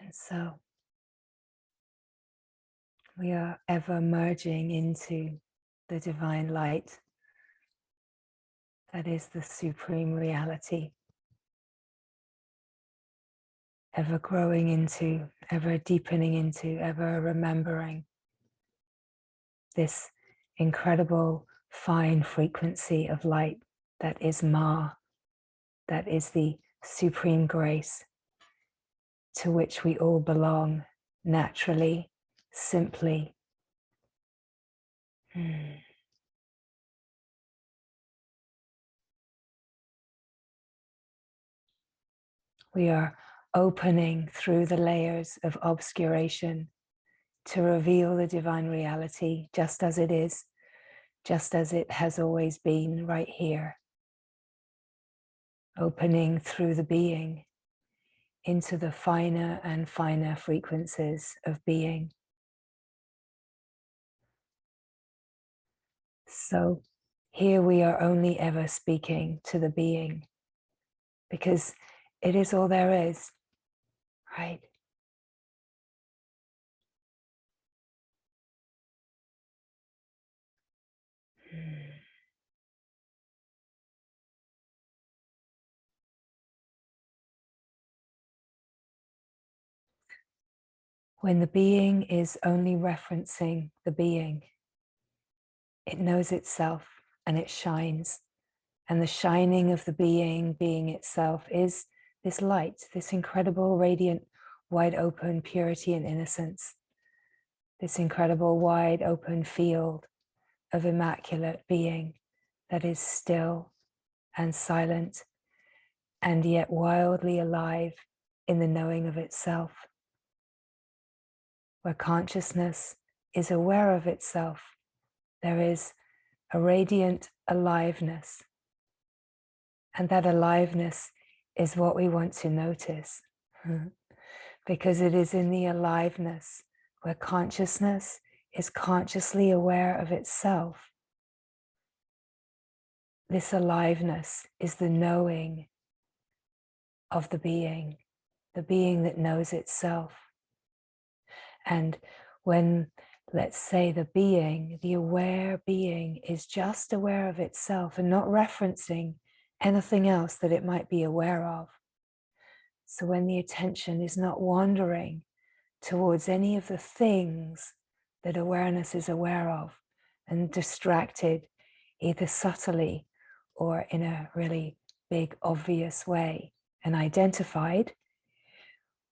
And so we are ever merging into the divine light that is the supreme reality, ever growing into, ever deepening into, ever remembering this incredible fine frequency of light that is Ma, that is the supreme grace to which we all belong naturally, simply. We are opening through the layers of obscuration to reveal the divine reality just as it is, just as it has always been right here. Opening through the being into the finer and finer frequencies of being. So here we are only ever speaking to the being because it is all there is, right? When the being is only referencing the being, it knows itself and it shines. And the shining of the being itself is this light, this incredible, radiant, wide open purity and innocence, this incredible, wide open field of immaculate being that is still and silent and yet wildly alive in the knowing of itself, where consciousness is aware of itself. There is a radiant aliveness, and that aliveness is what we want to notice, because it is in the aliveness where consciousness is consciously aware of itself. This aliveness is the knowing of the being that knows itself. And when, let's say, the aware being is just aware of itself and not referencing anything else that it might be aware of. So when the attention is not wandering towards any of the things that awareness is aware of and distracted either subtly or in a really big, obvious way and identified,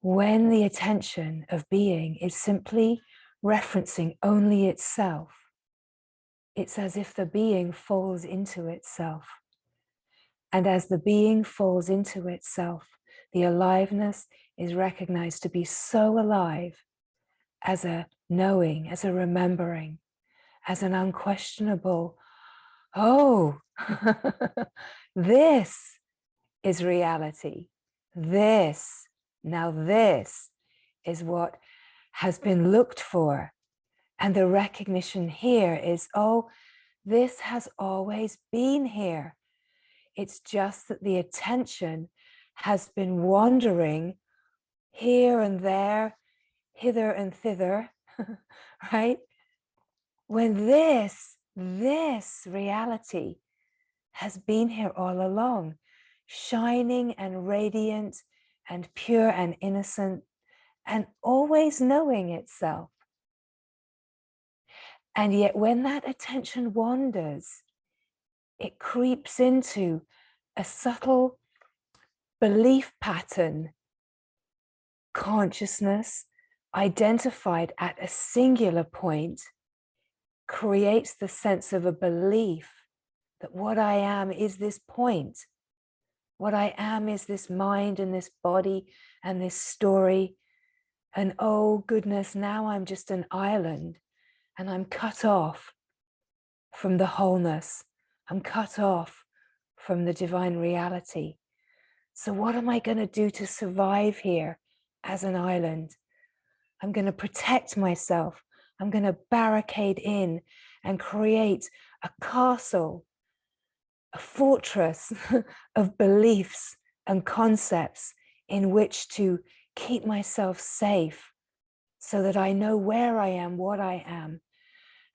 when the attention of being is simply referencing only itself, it's as if the being falls into itself. And as the being falls into itself, the aliveness is recognized to be so alive as a knowing, as a remembering, as an unquestionable, oh, this is reality. Now this is what has been looked for. And the recognition here is, oh, this has always been here. It's just that the attention has been wandering here and there, hither and thither, right? When this reality has been here all along, shining and radiant and pure and innocent and always knowing itself. And yet when that attention wanders, it creeps into a subtle belief pattern, consciousness identified at a singular point, creates the sense of a belief that what I am is this point. What I am is this mind and this body and this story. And oh goodness, now I'm just an island and I'm cut off from the wholeness. I'm cut off from the divine reality. So what am I going to do to survive here as an island? I'm going to protect myself. I'm going to barricade in and create a castle, a fortress of beliefs and concepts in which to keep myself safe so that I know where I am, what I am.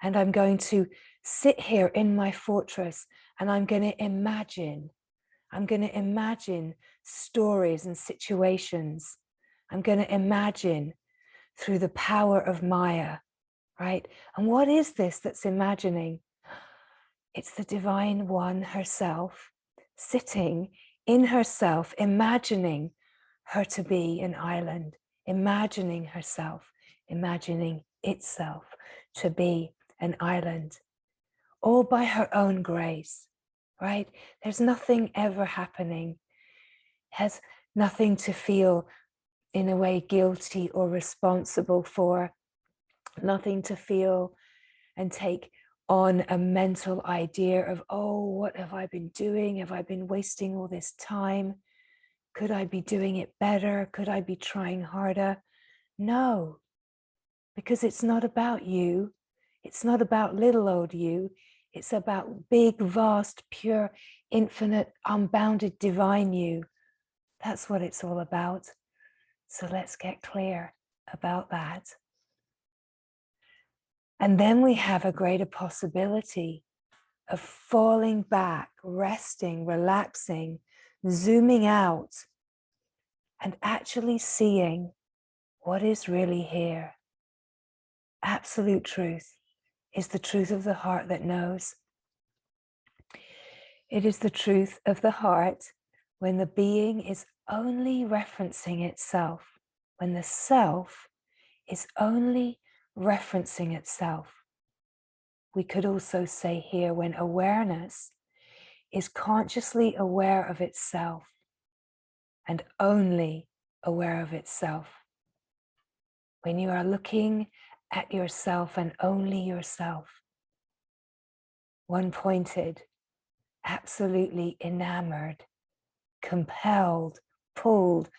And I'm going to sit here in my fortress and I'm going to imagine. I'm going to imagine stories and situations. I'm going to imagine through the power of Maya, right? And what is this that's imagining? It's the Divine One herself, sitting in herself, imagining her to be an island, imagining herself, imagining itself to be an island, all by her own grace, right? There's nothing ever happening, has nothing to feel in a way guilty or responsible for, nothing to feel and take on a mental idea of, oh, what have I been doing? Have I been wasting all this time? Could I be doing it better? Could I be trying harder? No, because it's not about you. It's not about little old you. It's about big, vast, pure, infinite, unbounded, divine you. That's what it's all about. So let's get clear about that. And then we have a greater possibility of falling back, resting, relaxing, zooming out, and actually seeing what is really here. Absolute truth is the truth of the heart that knows. It is the truth of the heart when the being is only referencing itself, when the self is only referencing itself. We could also say here when awareness is consciously aware of itself and only aware of itself. When you are looking at yourself and only yourself, one-pointed, absolutely enamored, compelled, pulled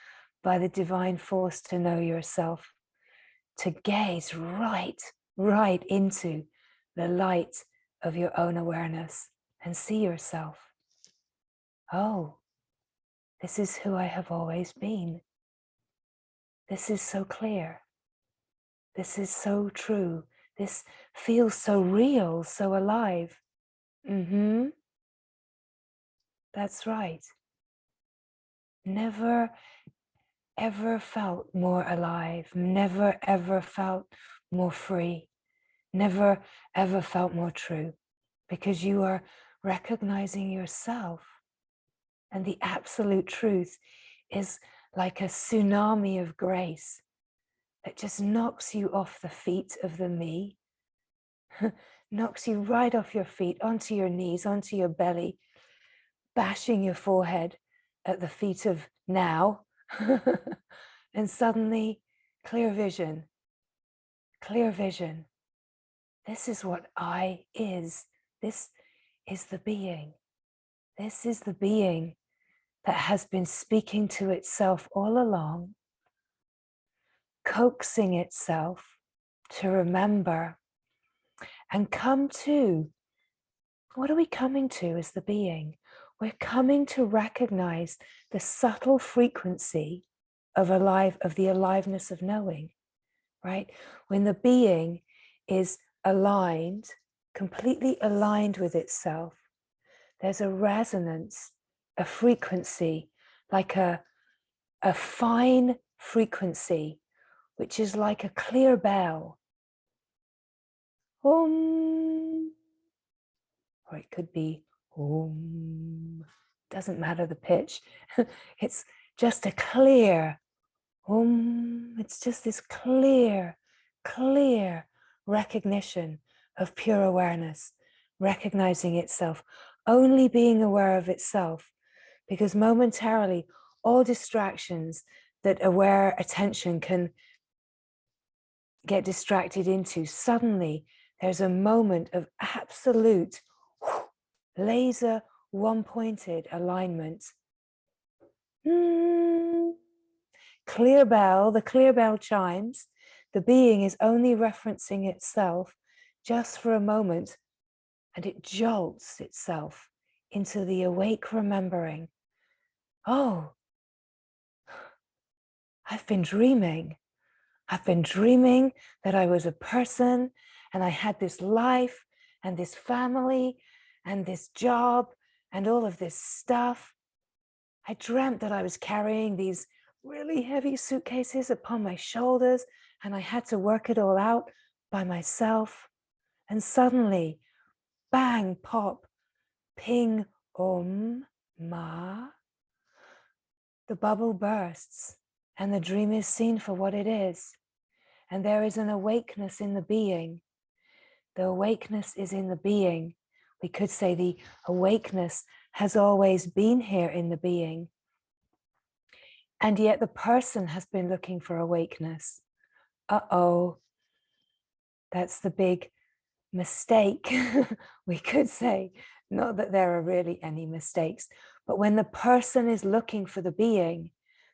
by the divine force to know yourself, to gaze right into the light of your own awareness and see yourself. Oh, this is who I have always been. This is so clear. This is so true. This feels so real, so alive. That's right. Never ever felt more alive, never ever felt more free, never ever felt more true, because you are recognizing yourself. And the absolute truth is like a tsunami of grace that just knocks you off the feet of the me, knocks you right off your feet, onto your knees, onto your belly, bashing your forehead at the feet of now. And suddenly, clear vision, clear vision. This is what I is. This is the being. This is the being that has been speaking to itself all along, coaxing itself to remember and come to. What are we coming to as the being? We're coming to recognize the subtle frequency of the aliveness of knowing, right? When the being is aligned, completely aligned with itself, there's a resonance, a frequency, like a fine frequency, which is like a clear bell. Om. Or it could be Om. Doesn't matter the pitch. It's just a clear Om. It's just this clear recognition of pure awareness, recognizing itself, only being aware of itself, because momentarily all distractions that aware attention can get distracted into, suddenly there's a moment of absolute laser one-pointed alignment. Clear bell, the clear bell chimes. The being is only referencing itself just for a moment, and it jolts itself into the awake remembering. Oh, I've been dreaming. I've been dreaming that I was a person and I had this life and this family and this job and all of this stuff. I dreamt that I was carrying these really heavy suitcases upon my shoulders and I had to work it all out by myself. And suddenly, bang, pop, ping, ma, the bubble bursts and the dream is seen for what it is. And there is an awakeness in the being. The awakeness is in the being. We could say the awakeness has always been here in the being. And yet the person has been looking for awakeness. Uh-oh, that's the big mistake. We could say, not that there are really any mistakes, but when the person is looking for the being,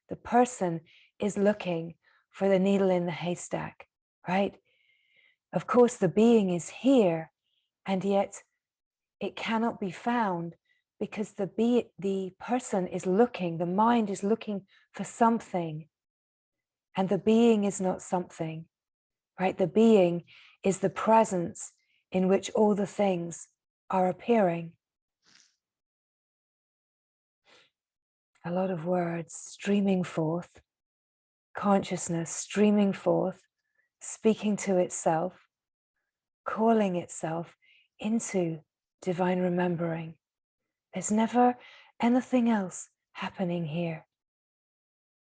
the person is looking for the needle in the haystack, right? Of course, the being is here, and yet it cannot be found because the person is looking, the mind is looking for something, and the being is not something, right? The being is the presence in which all the things are appearing. A lot of words streaming forth, consciousness streaming forth, speaking to itself, calling itself into divine remembering. There's never anything else happening here.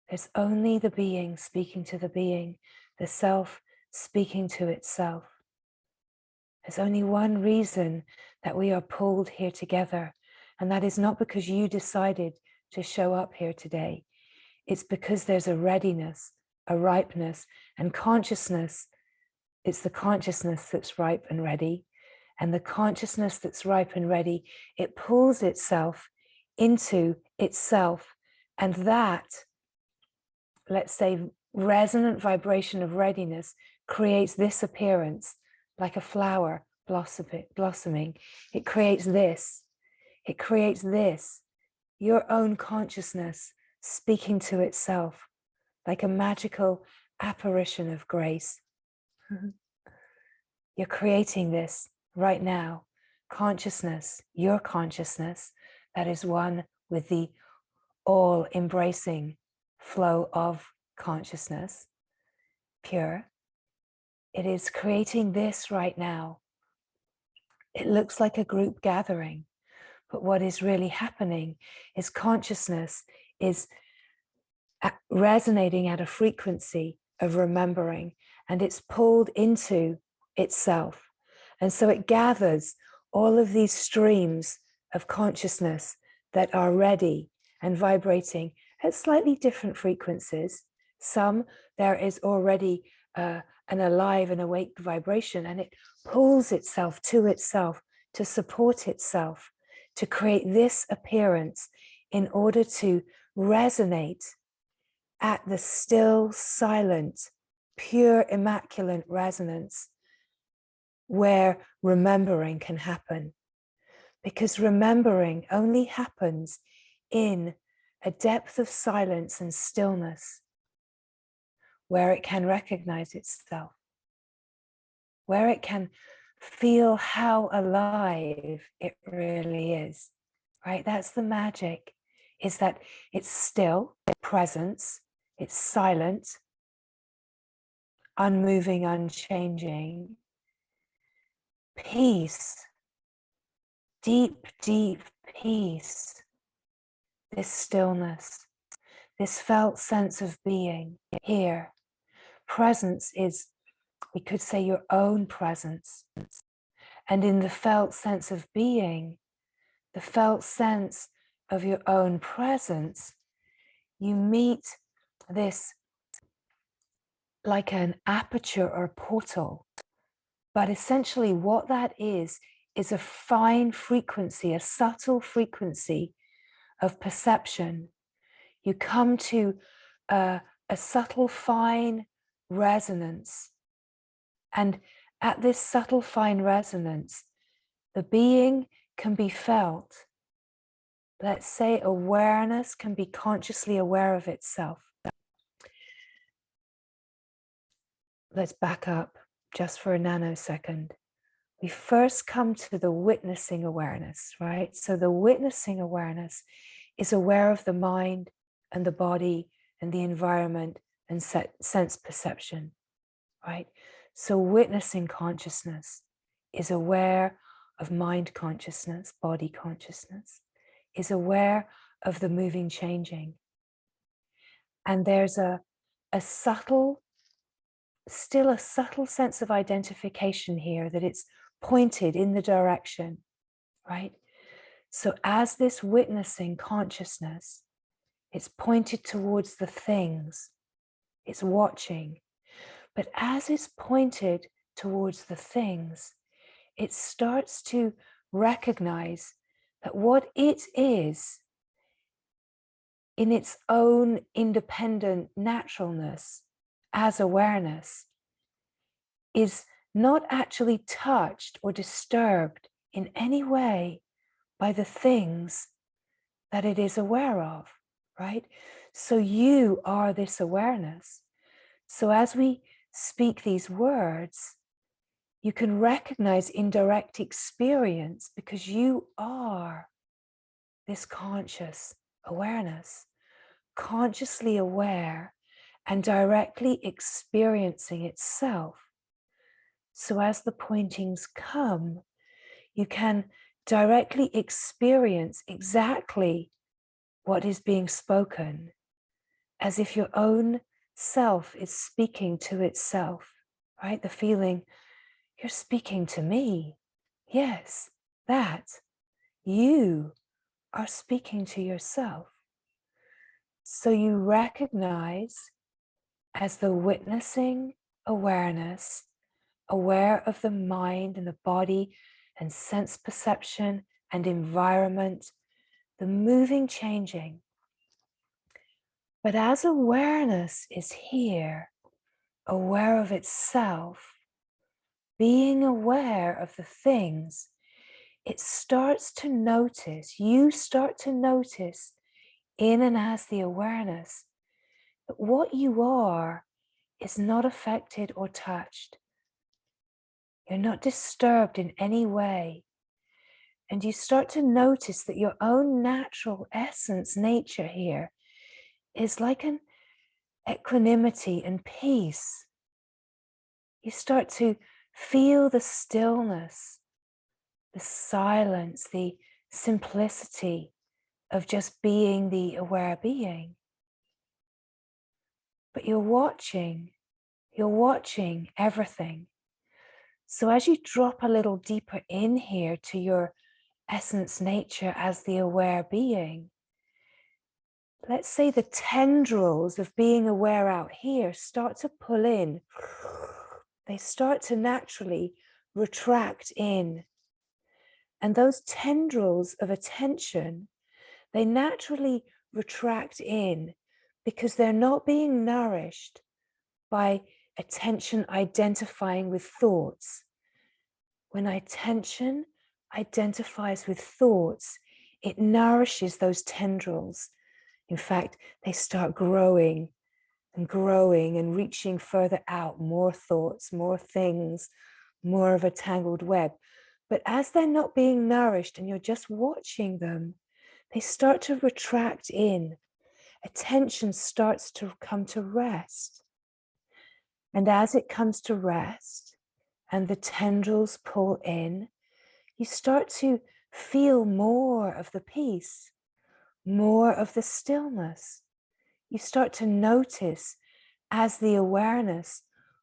There's only the being speaking to the being, the self speaking to itself. There's only one reason that we are pulled here together, and that is not because you decided to show up here today. It's because there's a readiness, a ripeness, and consciousness. It's the consciousness that's ripe and ready. And the consciousness that's ripe and ready, it pulls itself into itself. And that, let's say, resonant vibration of readiness creates this appearance, like a flower blossoming. It creates this. It creates this, your own consciousness speaking to itself, like a magical apparition of grace. You're creating this right now. Consciousness, your consciousness, that is one with the all-embracing flow of consciousness, pure. It is creating this right now. It looks like a group gathering, but what is really happening is consciousness is resonating at a frequency of remembering, and it's pulled into itself. And so it gathers all of these streams of consciousness that are ready and vibrating at slightly different frequencies. Some, there is already an alive and awake vibration, and it pulls itself to support itself, to create this appearance in order to resonate at the still, silent, pure, immaculate resonance where remembering can happen. Because remembering only happens in a depth of silence and stillness where it can recognize itself, where it can feel how alive it really is, right? That's the magic, is that it's still presence, it's silent, unmoving, unchanging, peace, deep, deep peace, this stillness, this felt sense of being here. Presence is, we could say, your own presence. And in the felt sense of being, the felt sense of your own presence, you meet this like an aperture or portal. But essentially what that is a fine frequency, a subtle frequency of perception. You come to a subtle, fine resonance. And at this subtle, fine resonance, the being can be felt. Let's say awareness can be consciously aware of itself. let's back up just for a nanosecond. We first come to the witnessing awareness, right? So the witnessing awareness is aware of the mind and the body and the environment and sense perception, right? So witnessing consciousness is aware of mind consciousness, body consciousness, is aware of the moving, changing. And there's still a subtle sense of identification here, that it's pointed in the direction, right? So as this witnessing consciousness, it's pointed towards the things, it's watching. But as it's pointed towards the things, it starts to recognize that what it is in its own independent naturalness as awareness is not actually touched or disturbed in any way by the things that it is aware of, right? So you are this awareness. So as we speak these words, you can recognize indirect experience because you are this conscious awareness, consciously aware and directly experiencing itself. So as the pointings come, you can directly experience exactly what is being spoken, as if your own self is speaking to itself, right? The feeling, you're speaking to me. Yes, that. You are speaking to yourself. So you recognize as the witnessing awareness, aware of the mind and the body and sense perception and environment, the moving, changing. But as awareness is here, aware of itself, being aware of the things, it starts to notice, you start to notice in and as the awareness that what you are is not affected or touched. You're not disturbed in any way. And you start to notice that your own natural essence, nature here, is like an equanimity and peace. You start to feel the stillness, the silence, the simplicity of just being the aware being. But you're watching everything. So as you drop a little deeper in here to your essence nature as the aware being, let's say the tendrils of being aware out here start to pull in. They start to naturally retract in. And those tendrils of attention, they naturally retract in because they're not being nourished by attention identifying with thoughts. When attention identifies with thoughts, it nourishes those tendrils. In fact, they start growing and reaching further out, more thoughts, more things, more of a tangled web. But as they're not being nourished and you're just watching them, they start to retract in. Attention starts to come to rest. And as it comes to rest and the tendrils pull in, you start to feel more of the peace, more of the stillness. You start to notice as the awareness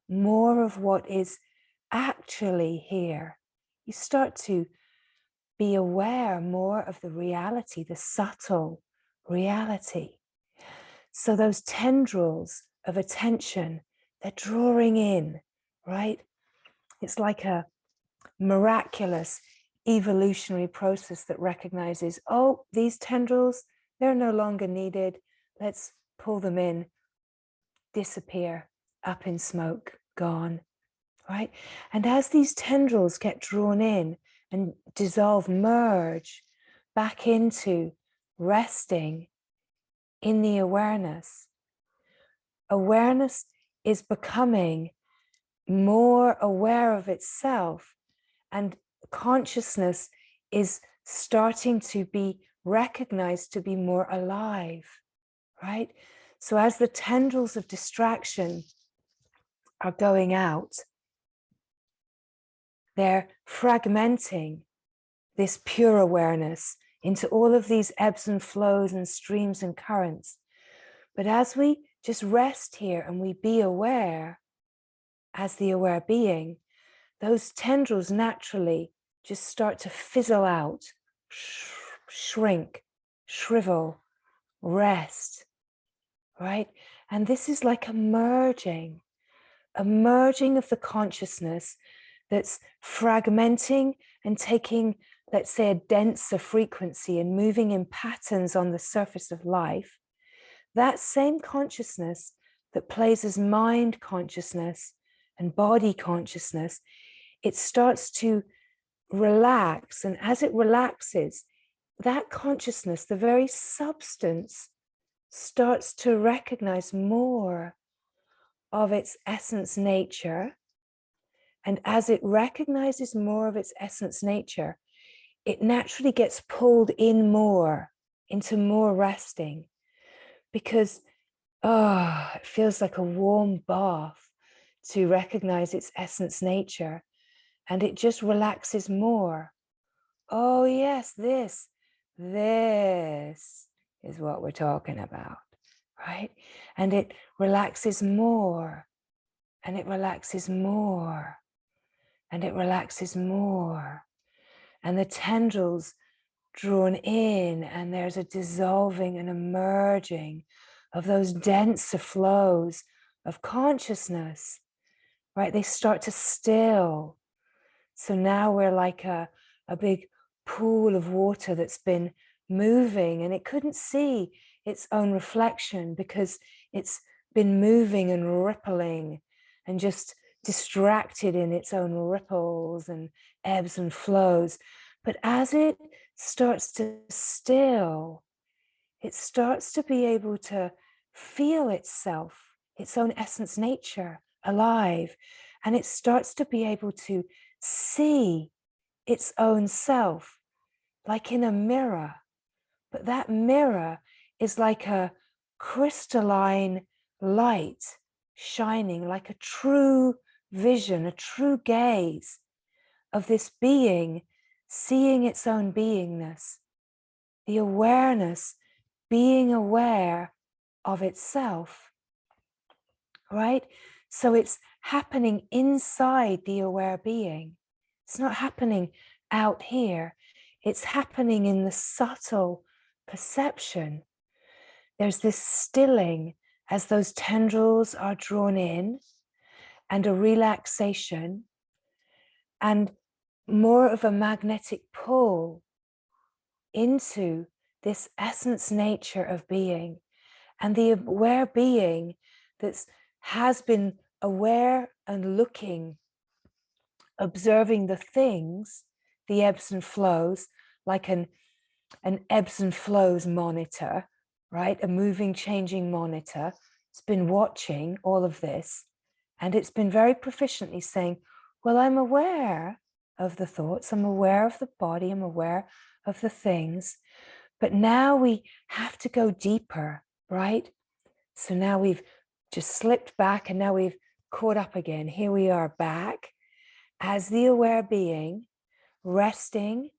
more of what is actually here. You start to be aware more of the reality, the subtle reality. So those tendrils of attention, they're drawing in, right? It's like a miraculous evolutionary process that recognizes, oh, these tendrils, they're no longer needed. Let's pull them in, disappear, up in smoke, gone, right? And as these tendrils get drawn in and dissolve, merge back into resting in the awareness, awareness is becoming more aware of itself, and consciousness is starting to be recognized to be more alive, right? So as the tendrils of distraction are going out, they're fragmenting this pure awareness into all of these ebbs and flows and streams and currents. But as we just rest here and we be aware as the aware being, those tendrils naturally just start to fizzle out, shrink, shrivel, rest, right? And this is like a merging of the consciousness that's fragmenting and taking, let's say, a denser frequency and moving in patterns on the surface of life. That same consciousness that plays as mind consciousness and body consciousness, it starts to relax. And as it relaxes, that consciousness, the very substance, starts to recognize more of its essence nature. And as it recognizes more of its essence nature, it naturally gets pulled in more into more resting, because it feels like a warm bath to recognize its essence nature, and it just relaxes more. Oh yes, this is what we're talking about, right? And it relaxes more, and it relaxes more, and it relaxes more. And the tendrils drawn in, and there's a dissolving and a merging of those denser flows of consciousness, right? They start to still. So now we're like a big pool of water that's been moving, and it couldn't see its own reflection because it's been moving and rippling and just distracted in its own ripples and ebbs and flows. But as it starts to still, it starts to be able to feel itself, its own essence nature, alive. And it starts to be able to see its own self like in a mirror. But that mirror is like a crystalline light shining, like a true vision, a true gaze of this being seeing its own beingness, the awareness being aware of itself, right? So it's happening inside the aware being. It's not happening out here. It's happening in the subtle perception. There's this stilling as those tendrils are drawn in, and a relaxation, and more of a magnetic pull into this essence nature of being. And the aware being that has been aware and looking, observing the things, the ebbs and flows, like an ebbs and flows monitor, right? A moving, changing monitor. It's been watching all of this, and it's been very proficiently saying, well, I'm aware of the thoughts, I'm aware of the body, I'm aware of the things, but now we have to go deeper, right? So now we've just slipped back, and now we've caught up again. Here we are back as the aware being, resting,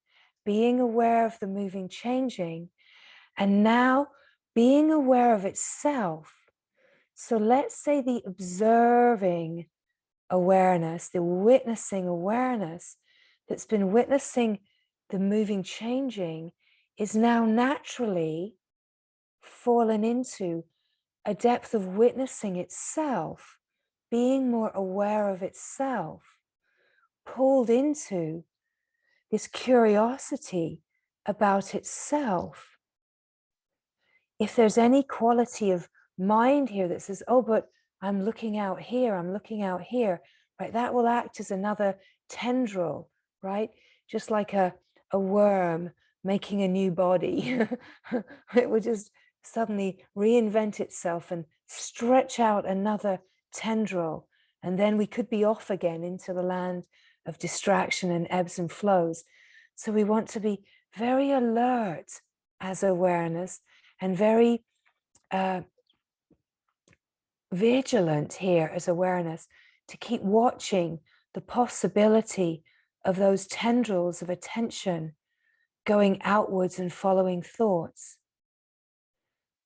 being aware of the moving, changing, and now being aware of itself. So let's say the observing awareness, the witnessing awareness that's been witnessing the moving, changing, is now naturally fallen into a depth of witnessing itself, being more aware of itself, pulled into this curiosity about itself. If there's any quality of mind here that says, oh, but I'm looking out here, I'm looking out here, right? That will act as another tendril, right? Just like a worm making a new body. It will just suddenly reinvent itself and stretch out another tendril And then we could be off again into the land of distraction and ebbs and flows. So we want to be very alert as awareness and very vigilant here as awareness to keep watching the possibility of those tendrils of attention going outwards and following thoughts.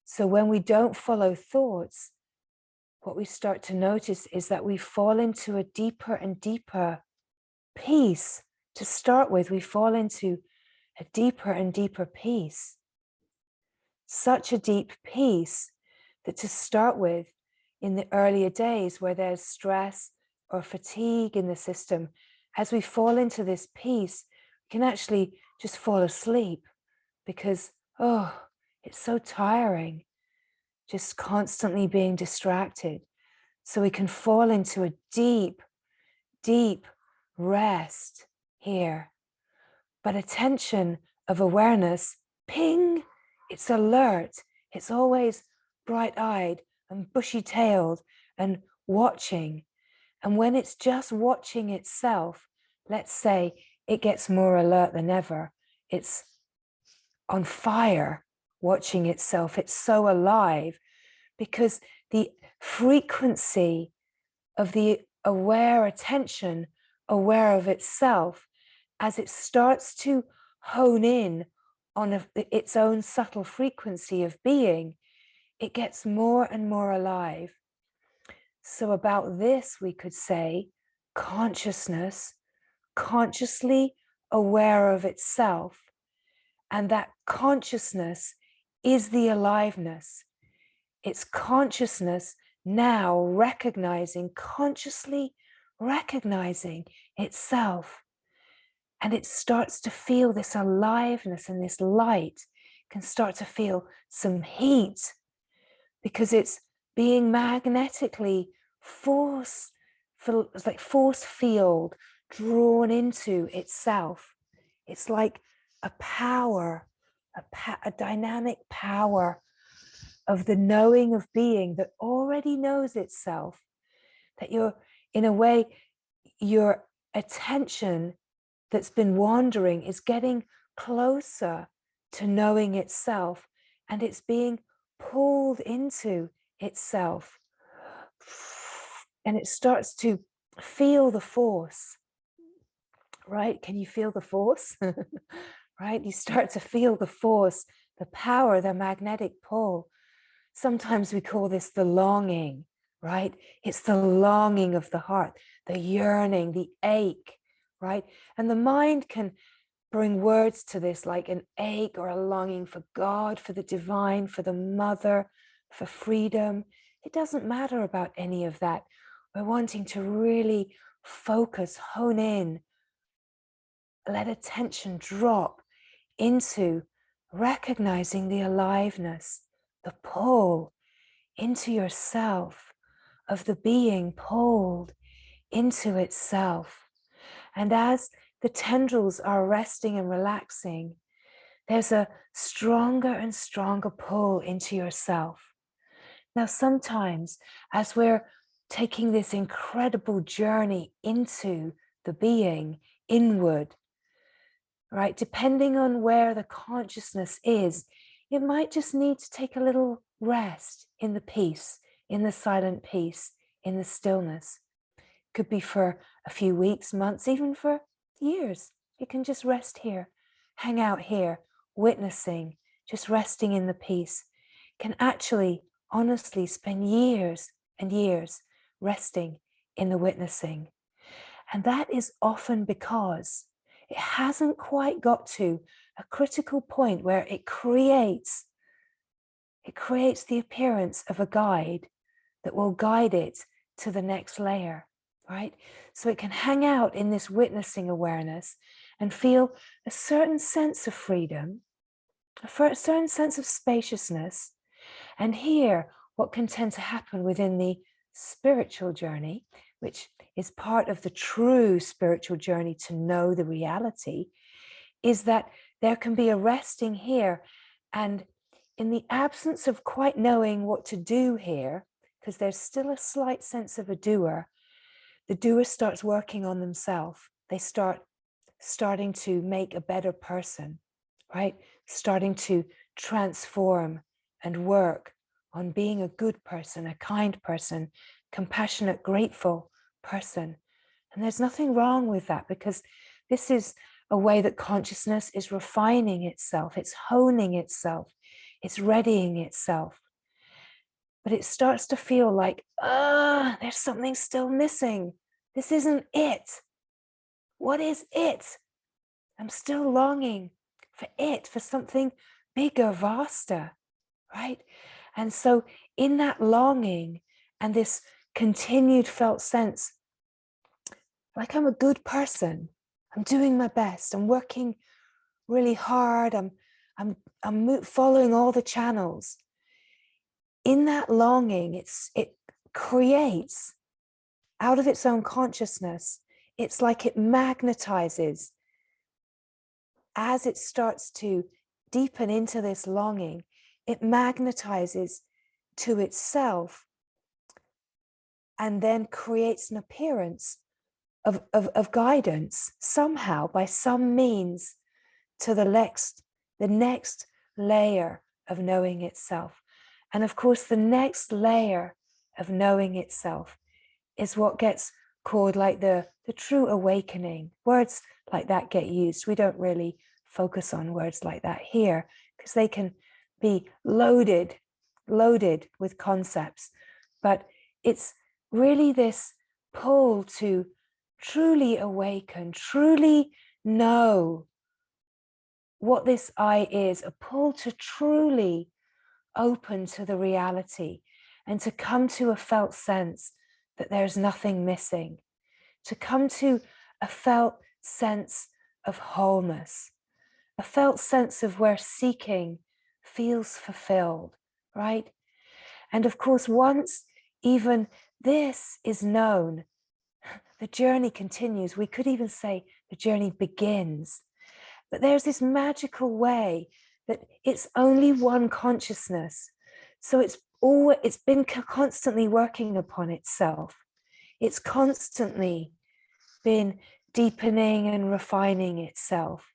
So when we don't follow thoughts, what we start to notice is that we fall into a deeper and deeper peace. To start with, we fall into a deeper and deeper peace. Such a deep peace that to start with, in the earlier days where there's stress or fatigue in the system, as we fall into this peace, we can actually just fall asleep because, oh, it's so tiring, just constantly being distracted. So we can fall into a deep, deep rest here. But attention of awareness, ping, it's alert. It's always bright-eyed and bushy-tailed and watching. And when it's just watching itself, let's say it gets more alert than ever. It's on fire watching itself. It's so alive because the frequency of the aware attention, aware of itself, as it starts to hone in on its own subtle frequency of being, it gets more and more alive. So about this, we could say consciousness, consciously aware of itself, and that consciousness is the aliveness. It's consciousness now recognizing, consciously recognizing itself. And it starts to feel this aliveness, and this light can start to feel some heat because it's being magnetically it's like force field drawn into itself. It's like a power, a dynamic power of the knowing of being that already knows itself, that you're, in a way, your attention that's been wandering is getting closer to knowing itself, and it's being pulled into itself. And it starts to feel the force, right? Can you feel the force? Right? You start to feel the force, the power, the magnetic pull. Sometimes we call this the longing, right? It's the longing of the heart, the yearning, the ache, right? And the mind can bring words to this like an ache or a longing for God, for the divine, for the mother, for freedom. It doesn't matter about any of that. We're wanting to really focus, hone in, let attention drop into recognizing the aliveness, the pull into yourself of the being pulled into itself. And as the tendrils are resting and relaxing, there's a stronger and stronger pull into yourself. Now, sometimes as we're taking this incredible journey into the being, inward, right, depending on where the consciousness is, it might just need to take a little rest in the peace, in the silent peace, in the stillness. Could be for a few weeks, months, even for years. It can just rest here, hang out here, witnessing, just resting in the peace. Can actually, honestly, spend years and years resting in the witnessing. And that is often because it hasn't quite got to a critical point where it creates the appearance of a guide that will guide it to the next layer, right? So it can hang out in this witnessing awareness and feel a certain sense of freedom, a certain sense of spaciousness. And here, what can tend to happen within the spiritual journey, which is part of the true spiritual journey to know the reality, is that there can be a resting here. And in the absence of quite knowing what to do here, because there's still a slight sense of a doer, the doer starts working on themselves. They starting to make a better person, right? Starting to transform and work on being a good person, a kind person, compassionate, grateful person. And there's nothing wrong with that, because this is a way that consciousness is refining itself, it's honing itself, it's readying itself. But it starts to feel like, there's something still missing. This isn't it. What is it? I'm still longing for it, for something bigger, vaster, right? And so in that longing and this continued felt sense, like I'm a good person, I'm doing my best, I'm working really hard, I'm following all the channels. In that longing, it creates out of its own consciousness, it's like it magnetizes as it starts to deepen into this longing, it magnetizes to itself and then creates an appearance of guidance somehow, by some means, to the next layer of knowing itself. And of course, the next layer of knowing itself is what gets called like the true awakening. Words like that get used. We don't really focus on words like that here because they can be loaded with concepts. But it's really this pull to truly awaken, truly know what this I is, a pull to truly open to the reality and to come to a felt sense that there's nothing missing, to come to a felt sense of wholeness, a felt sense of where seeking feels fulfilled, right? And of course, once even this is known, the journey continues. We could even say the journey begins. But there's this magical way that it's only one consciousness. So it's been constantly working upon itself. It's constantly been deepening and refining itself.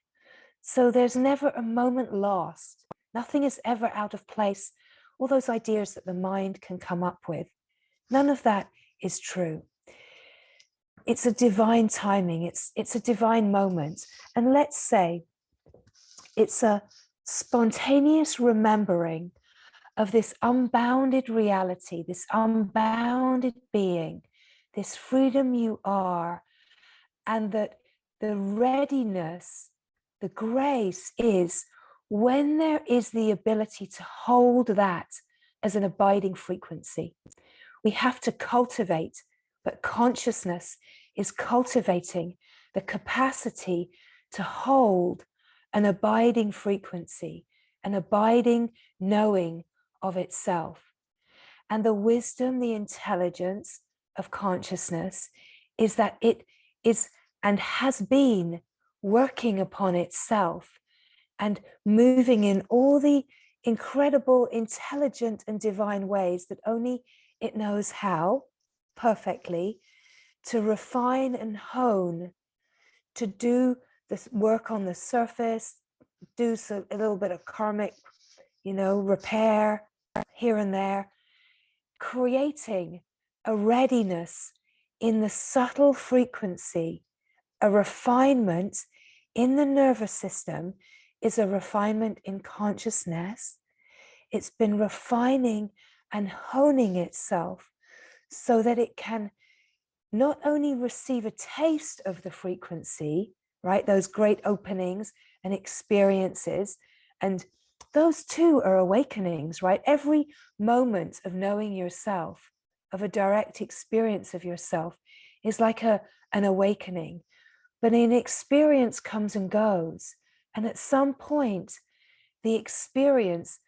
So there's never a moment lost. Nothing is ever out of place. All those ideas that the mind can come up with, none of that is true. It's a divine timing. It's a divine moment. And let's say it's a spontaneous remembering of this unbounded reality, this unbounded being, this freedom you are, and that the readiness, the grace is when there is the ability to hold that as an abiding frequency. We have to cultivate, but consciousness is cultivating the capacity to hold an abiding frequency, an abiding knowing of itself. And the wisdom, the intelligence of consciousness is that it is and has been working upon itself and moving in all the incredible, intelligent, and divine ways that only it knows how perfectly to refine and hone, to do this work on the surface, do a little bit of karmic, repair here and there, creating a readiness in the subtle frequency. A refinement in the nervous system is a refinement in consciousness. It's been refining and honing itself so that it can not only receive a taste of the frequency, right? Those great openings and experiences, and those too are awakenings, right? Every moment of knowing yourself, of a direct experience of yourself, is like an awakening. But an experience comes and goes. And at some point, the experience,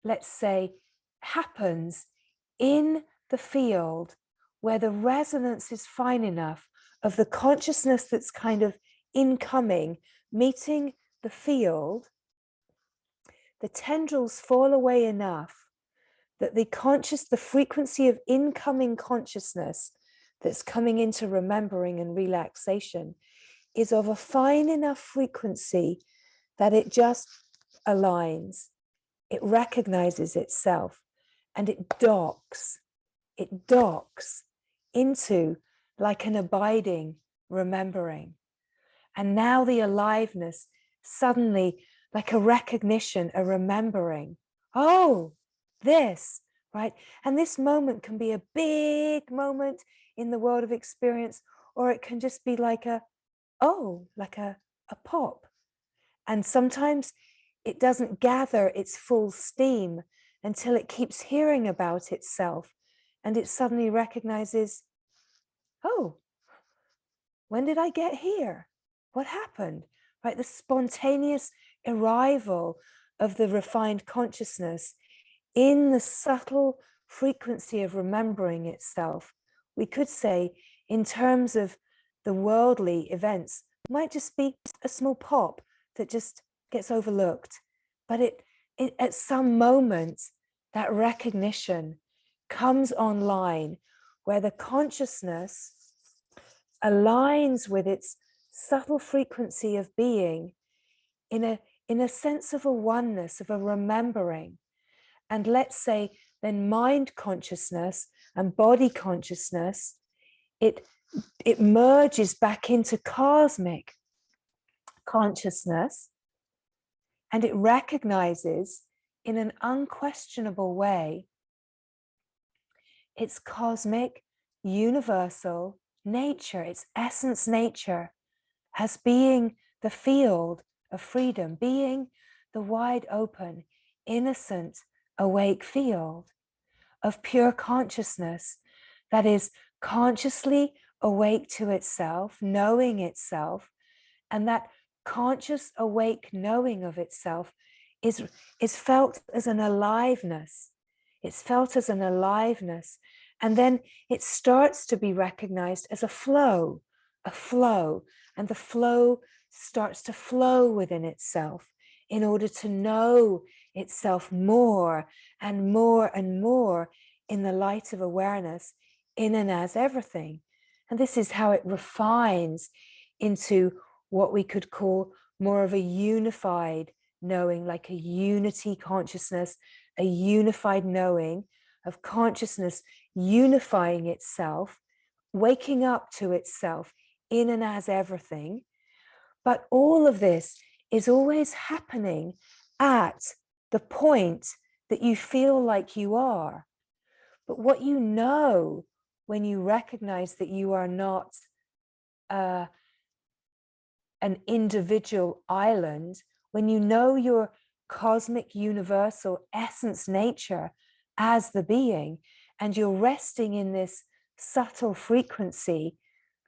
let's say, happens in the field where the resonance is fine enough of the consciousness that's kind of incoming, meeting the field, the tendrils fall away enough that the frequency of incoming consciousness that's coming into remembering and relaxation is of a fine enough frequency that it just aligns, it recognizes itself, and it docks into like an abiding remembering. And now the aliveness suddenly, like a recognition, a remembering. Oh, this, right? And this moment can be a big moment in the world of experience, or it can just be like a, oh, like a pop. And sometimes it doesn't gather its full steam until it keeps hearing about itself, and it suddenly recognizes, oh, when did I get here? What happened? Right? The spontaneous arrival of the refined consciousness in the subtle frequency of remembering itself. We could say, in terms of the worldly events, might just be a small pop that just gets overlooked. But it at some moment, that recognition comes online where the consciousness aligns with its subtle frequency of being in a sense of a oneness, of a remembering. And let's say then mind consciousness and body consciousness, it merges back into cosmic consciousness, and it recognizes in an unquestionable way its cosmic, universal nature, its essence nature, as being the field of freedom, being the wide open, innocent, awake field of pure consciousness that is consciously awake to itself, knowing itself, and that conscious awake knowing of itself is felt as an aliveness. It's felt as an aliveness, and then it starts to be recognized as a flow, and the flow starts to flow within itself in order to know itself more and more and more in the light of awareness, in and as everything. And this is how it refines into what we could call more of a unified knowing, like a unity consciousness, a unified knowing of consciousness unifying itself, waking up to itself in and as everything. But all of this is always happening at the point that you feel like you are. But what you know when you recognize that you are not an individual island, when you know your cosmic universal essence nature as the being, and you're resting in this subtle frequency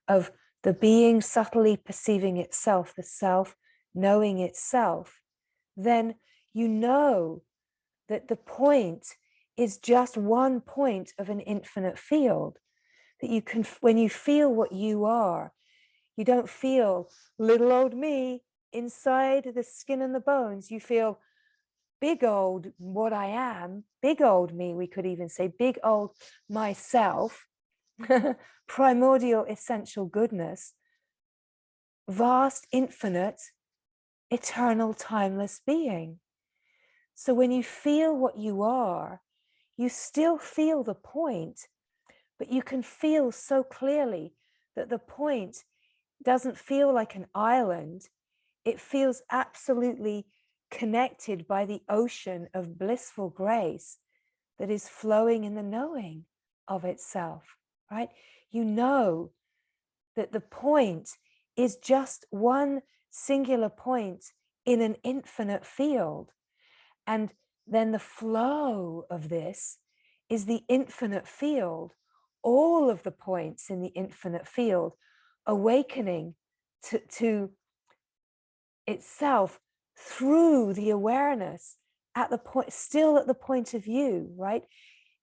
of the being subtly perceiving itself, the self knowing itself, then you know that the point is just one point of an infinite field. That you can, when you feel what you are, you don't feel little old me inside the skin and the bones. You feel big old what I am, big old me, we could even say, big old myself, primordial essential goodness, vast, infinite, eternal, timeless being. So when you feel what you are, you still feel the point, but you can feel so clearly that the point doesn't feel like an island. It feels absolutely connected by the ocean of blissful grace that is flowing in the knowing of itself, right? You know that the point is just one singular point in an infinite field. And then the flow of this is the infinite field, all of the points in the infinite field awakening to itself through the awareness at the point, still at the point of view, right?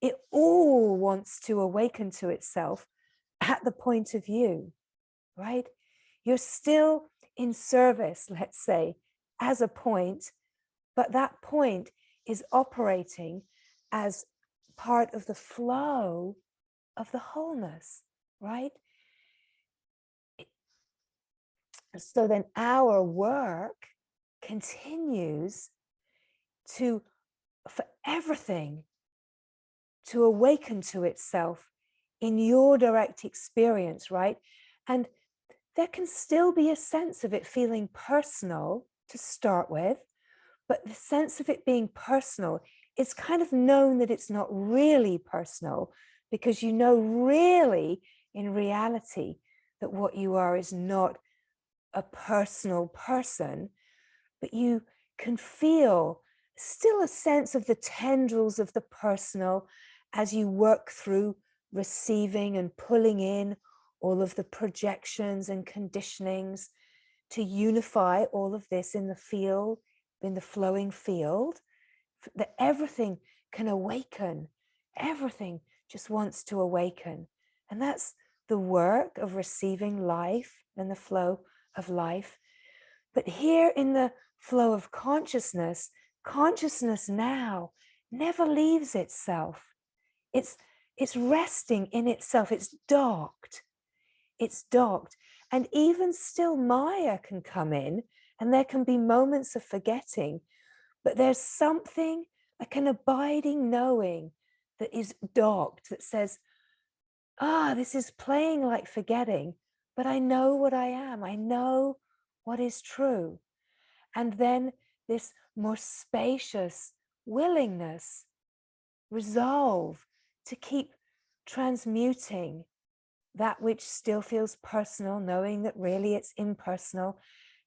It all wants to awaken to itself at the point of view, right? You're still in service, let's say, as a point, but that point is operating as part of the flow of the wholeness, right? So then our work continues for everything to awaken to itself in your direct experience, right? And there can still be a sense of it feeling personal to start with, but the sense of it being personal, it's kind of known that it's not really personal, because you know really in reality that what you are is not a personal person, but you can feel still a sense of the tendrils of the personal as you work through receiving and pulling in all of the projections and conditionings to unify all of this in the field, in the flowing field, that everything can awaken. Everything just wants to awaken. And that's the work of receiving life and the flow of life. But here in the flow of consciousness, consciousness now never leaves itself. It's resting in itself. It's docked. It's docked. And even still, Maya can come in, and there can be moments of forgetting, but there's something like an abiding knowing that is docked, that says, this is playing like forgetting, but I know what I am. I know what is true. And then this more spacious willingness, resolve to keep transmuting that which still feels personal, knowing that really it's impersonal.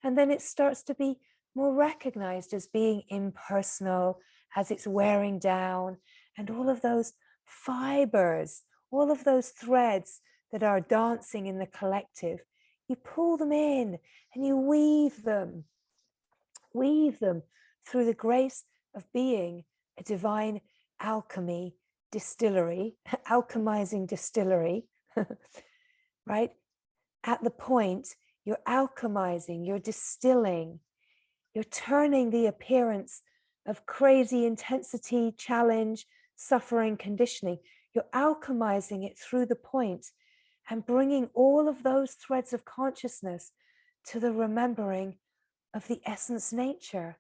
And then it starts to be more recognized as being impersonal as it's wearing down. And all of those fibers, all of those threads that are dancing in the collective, you pull them in and you weave them through the grace of being a divine alchemy distillery, alchemizing distillery, right? At the point, you're alchemizing, you're distilling, you're turning the appearance of crazy intensity, challenge, suffering, conditioning, you're alchemizing it through the point and bringing all of those threads of consciousness to the remembering of the essence nature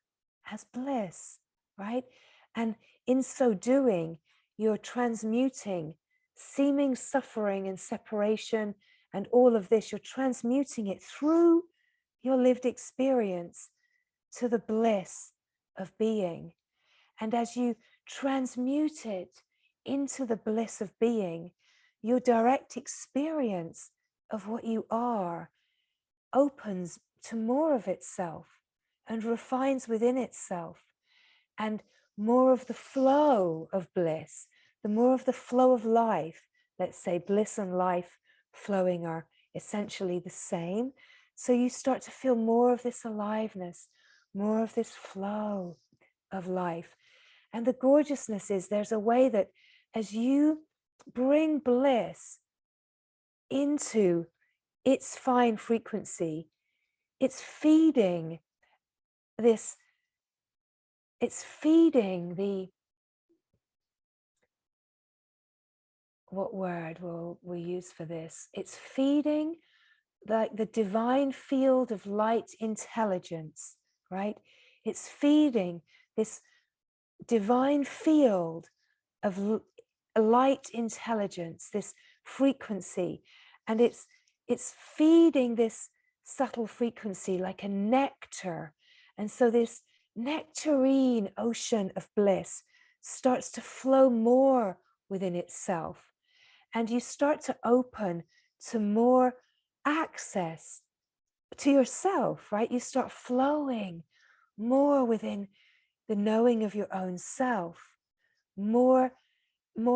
as bliss, right? And in so doing, you're transmuting seeming suffering and separation and all of this, you're transmuting it through your lived experience to the bliss of being. And as you transmute it into the bliss of being, your direct experience of what you are opens to more of itself and refines within itself, and more of the flow of bliss, the more of the flow of life. Let's say bliss and life flowing are essentially the same. So you start to feel more of this aliveness, more of this flow of life. And the gorgeousness is there's a way that as you bring bliss into its fine frequency, it's feeding this, it's feeding the, what word will we use for this? It's feeding like the divine field of light intelligence, right? It's feeding this divine field of light intelligence, this frequency, and it's feeding this subtle frequency like a nectar. And so this nectarine ocean of bliss starts to flow more within itself, and you start to open to more access to yourself, right? You start flowing more within the knowing of your own self, more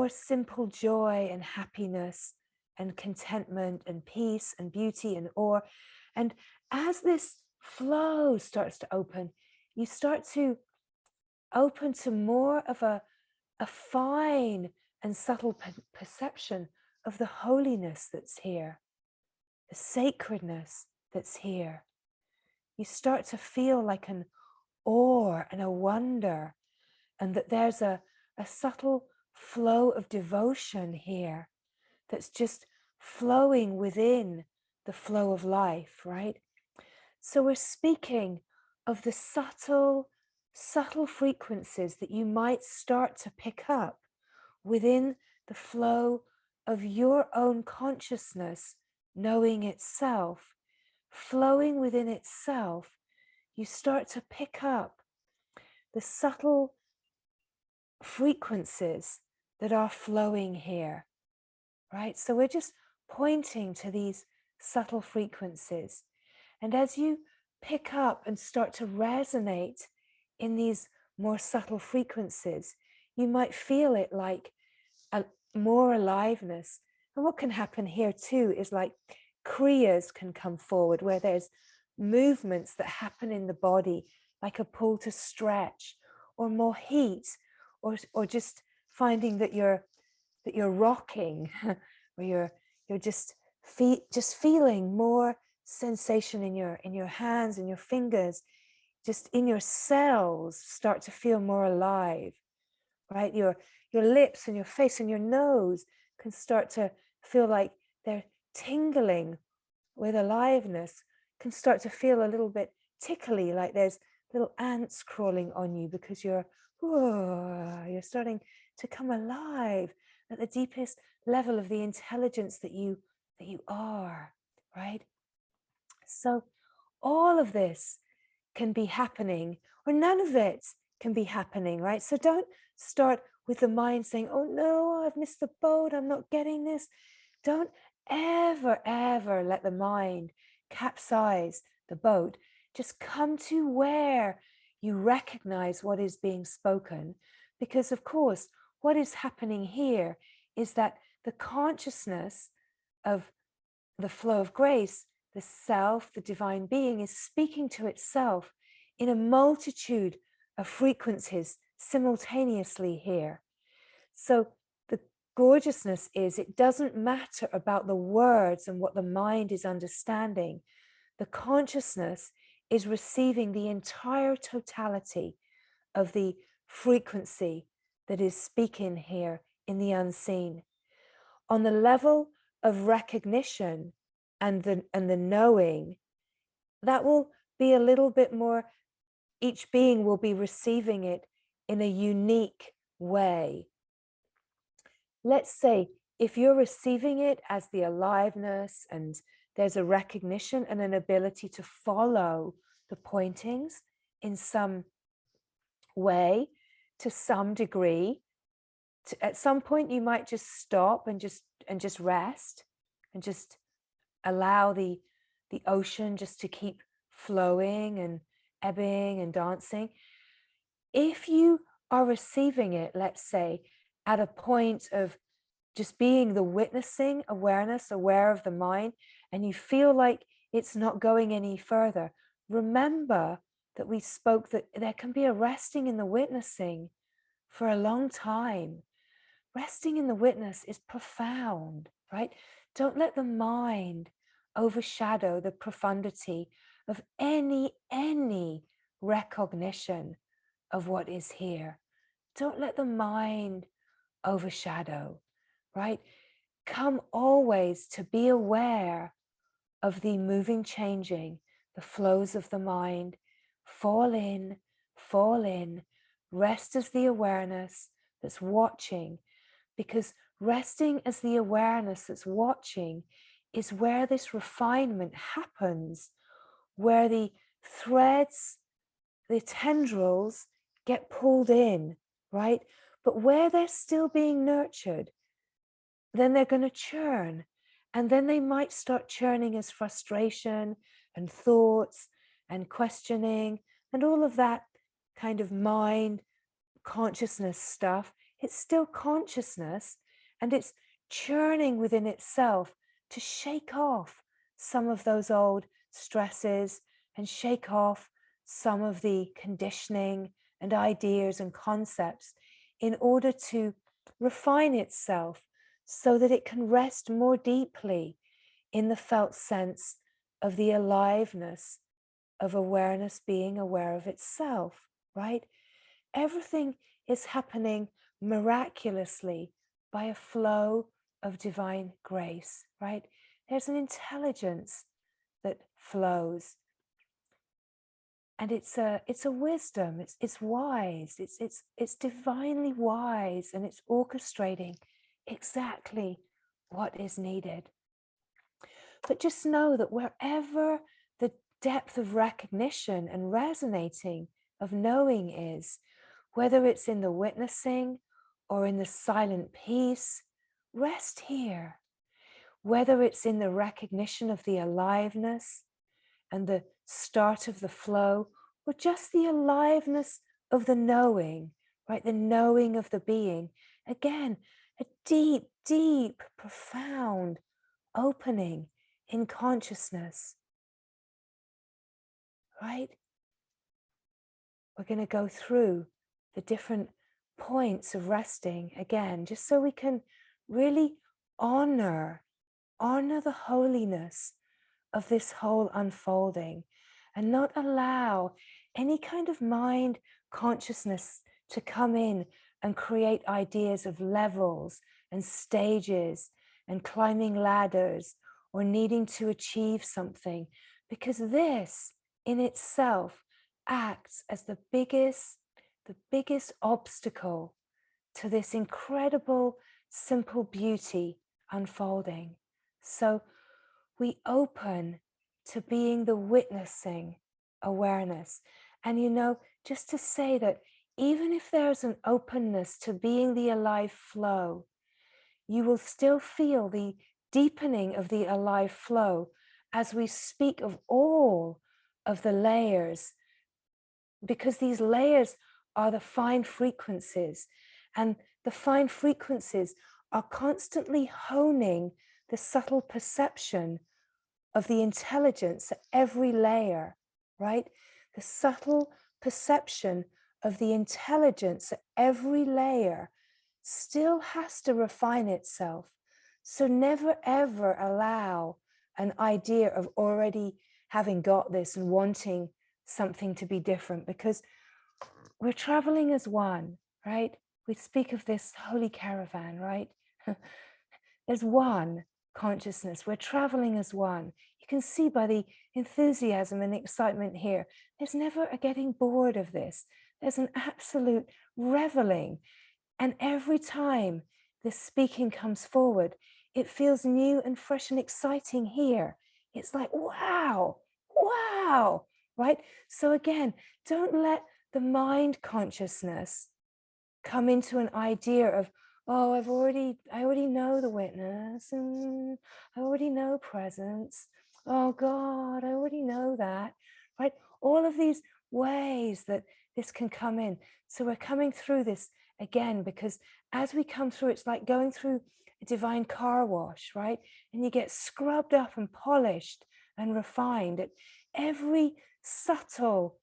simple joy and happiness and contentment and peace and beauty and awe. And as this flow starts to open, you start to open to more of a fine and subtle perception of the holiness that's here, the sacredness that's here. You start to feel like an awe and a wonder, and that there's a subtle flow of devotion here that's just flowing within the flow of life, right? So we're speaking of the subtle frequencies that you might start to pick up within the flow of your own consciousness, knowing itself, flowing within itself. You start to pick up the subtle frequencies that are flowing here, right? So we're just pointing to these subtle frequencies. And as you pick up and start to resonate in these more subtle frequencies, you might feel it like more aliveness. And what can happen here too is like kriyas can come forward, where there's movements that happen in the body, like a pull to stretch, or more heat, or just finding that you're rocking, or you're just feeling more sensation in your hands and your fingers, just in your cells start to feel more alive, right? Your lips and your face and your nose can start to feel like they're tingling with aliveness, can start to feel a little bit tickly, like there's little ants crawling on you, because you're starting to come alive at the deepest level of the intelligence that you are, right? So all of this can be happening, or none of it can be happening, right? So don't start with the mind saying, oh no, I've missed the boat, I'm not getting this. Don't ever, ever let the mind capsize the boat. Just come to where you recognize what is being spoken, because of course, what is happening here is that the consciousness of the flow of grace, the self, the divine being, is speaking to itself in a multitude of frequencies simultaneously here. So the gorgeousness is, it doesn't matter about the words and what the mind is understanding. The consciousness is receiving the entire totality of the frequency that is speaking here in the unseen. On the level of recognition and the knowing, that will be a little bit more, each being will be receiving it in a unique way. Let's say if you're receiving it as the aliveness, and there's a recognition and an ability to follow the pointings in some way, to some degree, at some point you might just stop and just rest and just allow the ocean just to keep flowing and ebbing and dancing. If you are receiving it, let's say, at a point of just being the witnessing awareness, aware of the mind, and you feel like it's not going any further, remember that we spoke that there can be a resting in the witnessing for a long time. Resting in the witness is profound, right? Don't let the mind overshadow the profundity of any recognition of what is here. Don't let the mind overshadow, right? Come always to be aware of the moving, changing, the flows of the mind. Fall in, rest as the awareness that's watching, because resting as the awareness that's watching is where this refinement happens, where the threads, the tendrils get pulled in, right? But where they're still being nurtured, then they're going to churn. And then they might start churning as frustration and thoughts and questioning and all of that kind of mind consciousness stuff. It's still consciousness, and it's churning within itself to shake off some of those old stresses and shake off some of the conditioning and ideas and concepts in order to refine itself so that it can rest more deeply in the felt sense of the aliveness of awareness being aware of itself, right? Everything is happening miraculously by a flow of divine grace, right? There's an intelligence that flows, and it's a wisdom. It's wise. It's divinely wise, and it's orchestrating exactly what is needed. But just know that wherever the depth of recognition and resonating of knowing is, whether it's in the witnessing or in the silent peace, rest here. Whether it's in the recognition of the aliveness and the start of the flow, or just the aliveness of the knowing, right? The knowing of the being. Again, a deep, deep, profound opening in consciousness, right? We're going to go through the different points of resting again, just so we can really honor the holiness of this whole unfolding, and not allow any kind of mind consciousness to come in and create ideas of levels and stages and climbing ladders or needing to achieve something, because this in itself acts as the biggest obstacle to this incredible simple beauty unfolding. So we open to being the witnessing awareness. And just to say that even if there's an openness to being the alive flow, you will still feel the deepening of the alive flow as we speak of all of the layers, because these layers are the fine frequencies, and the fine frequencies are constantly honing the subtle perception of the intelligence at every layer, right? The subtle perception of the intelligence at every layer still has to refine itself. So never ever allow an idea of already having got this and wanting something to be different, because we're traveling as one, right? We speak of this holy caravan, right? There's one consciousness. We're traveling as one. You can see by the enthusiasm and excitement here, there's never a getting bored of this. There's an absolute reveling. And every time this speaking comes forward, it feels new and fresh and exciting here. It's like, wow, wow, right? So again, don't let the mind consciousness come into an idea of, oh, I already know the witness, and I already know presence. Oh God, I already know that, right? All of these ways that this can come in. So we're coming through this again, because as we come through, it's like going through a divine car wash, right? And you get scrubbed up and polished and refined at every subtle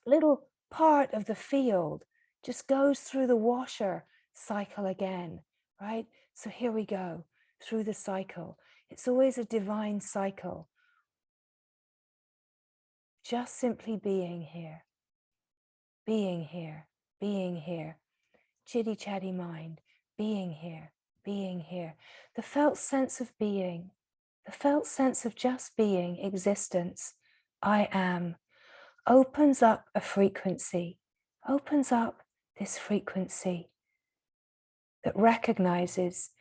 little part of the field, just goes through the washer cycle again, right? So here we go through the cycle. It's always a divine cycle. Just simply being here, being here, being here. Chitty chatty mind, being here, being here. The felt sense of being, the felt sense of just being, existence, I am, opens up a frequency, opens up this frequency that recognizes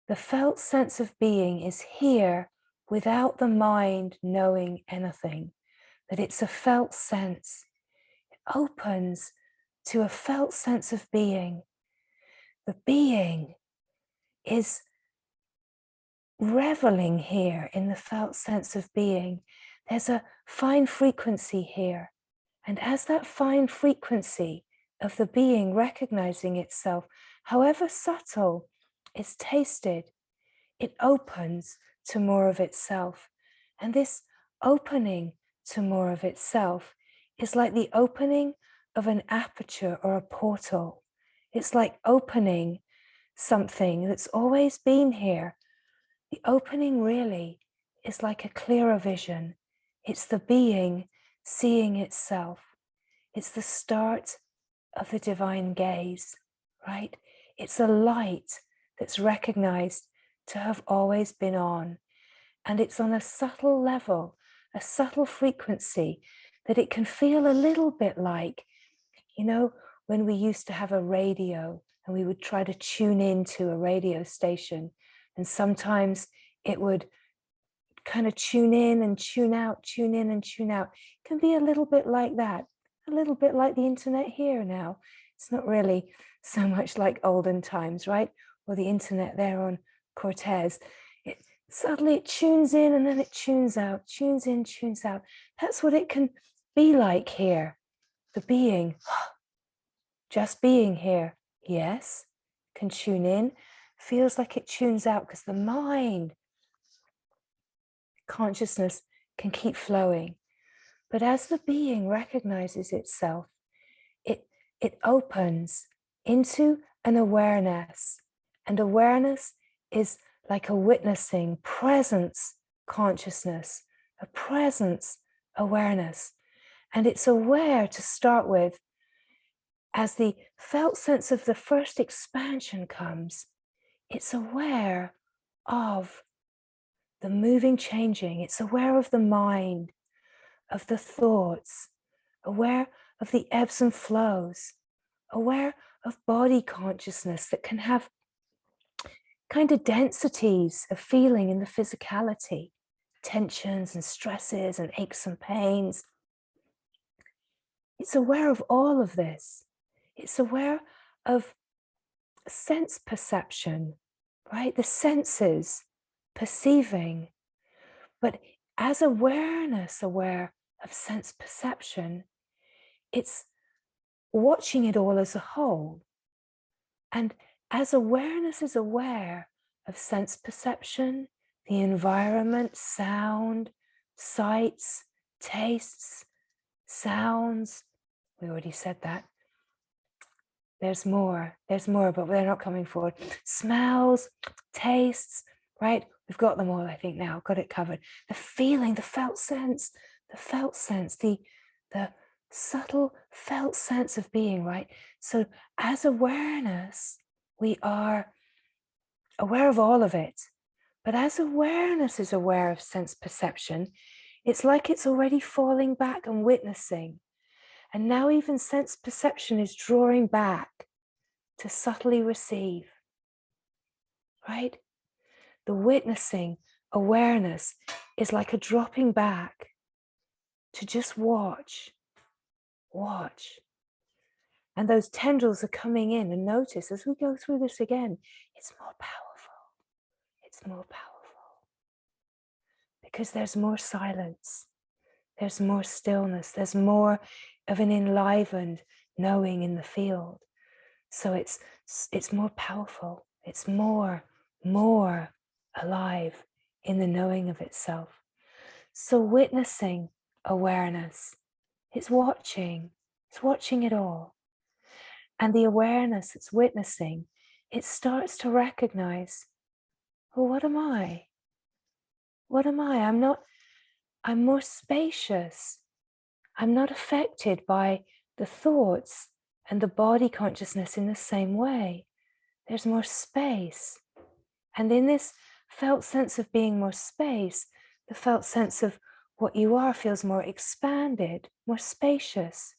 the felt sense of being is here without the mind knowing anything, that it's a felt sense. It opens to a felt sense of being. The being is reveling here in the felt sense of being. There's a fine frequency here. And as that fine frequency of the being recognizing itself, however subtle, is tasted, it opens to more of itself. And this opening to more of itself is like the opening of an aperture or a portal. It's like opening something that's always been here. The opening really is like a clearer vision. It's the being seeing itself. It's the start of the divine gaze, right? It's a light that's recognized to have always been on. And it's on a subtle level, a subtle frequency, that it can feel a little bit like, you know, when we used to have a radio and we would try to tune into a radio station, and sometimes it would kind of tune in and tune out, tune in and tune out. It can be a little bit like that, a little bit like the internet here now. It's not really so much like olden times, right? Or the internet there on Cortez. Suddenly it tunes in and then it tunes out, tunes in, tunes out. That's what it can be like here. The being, just being here, yes, can tune in, feels like it tunes out because the mind, consciousness can keep flowing. But as the being recognizes itself, it opens into an awareness. And awareness is like a witnessing presence consciousness, a presence awareness. And it's aware to start with. As the felt sense of the first expansion comes, it's aware of the moving, changing. It's aware of the mind, of the thoughts, aware of the ebbs and flows, aware of body consciousness that can have kind of densities of feeling in the physicality, tensions and stresses and aches and pains. It's aware of all of this. It's aware of sense perception, right? The senses perceiving. But as awareness, aware of sense perception, it's watching it all as a whole. And as awareness is aware of sense perception, the environment, sound, sights, tastes, sounds, we already said that. There's more, but they're not coming forward. Smells, tastes, right? We've got them all, I think now, got it covered. The feeling, the felt sense, the subtle felt sense of being, right? So as awareness, we are aware of all of it. But as awareness is aware of sense perception, it's like it's already falling back and witnessing. And now even sense perception is drawing back to subtly receive, right? The witnessing awareness is like a dropping back to just watch. And those tendrils are coming in, and notice as we go through this again, it's more powerful. It's more powerful because there's more silence. There's more stillness. There's more of an enlivened knowing in the field. So it's more powerful. It's more alive in the knowing of itself. So witnessing awareness, it's watching it all. And the awareness it's witnessing, it starts to recognize, well, what am I? What am I? I'm more spacious. I'm not affected by the thoughts and the body consciousness in the same way. There's more space. And in this felt sense of being more space, the felt sense of what you are feels more expanded, more spacious.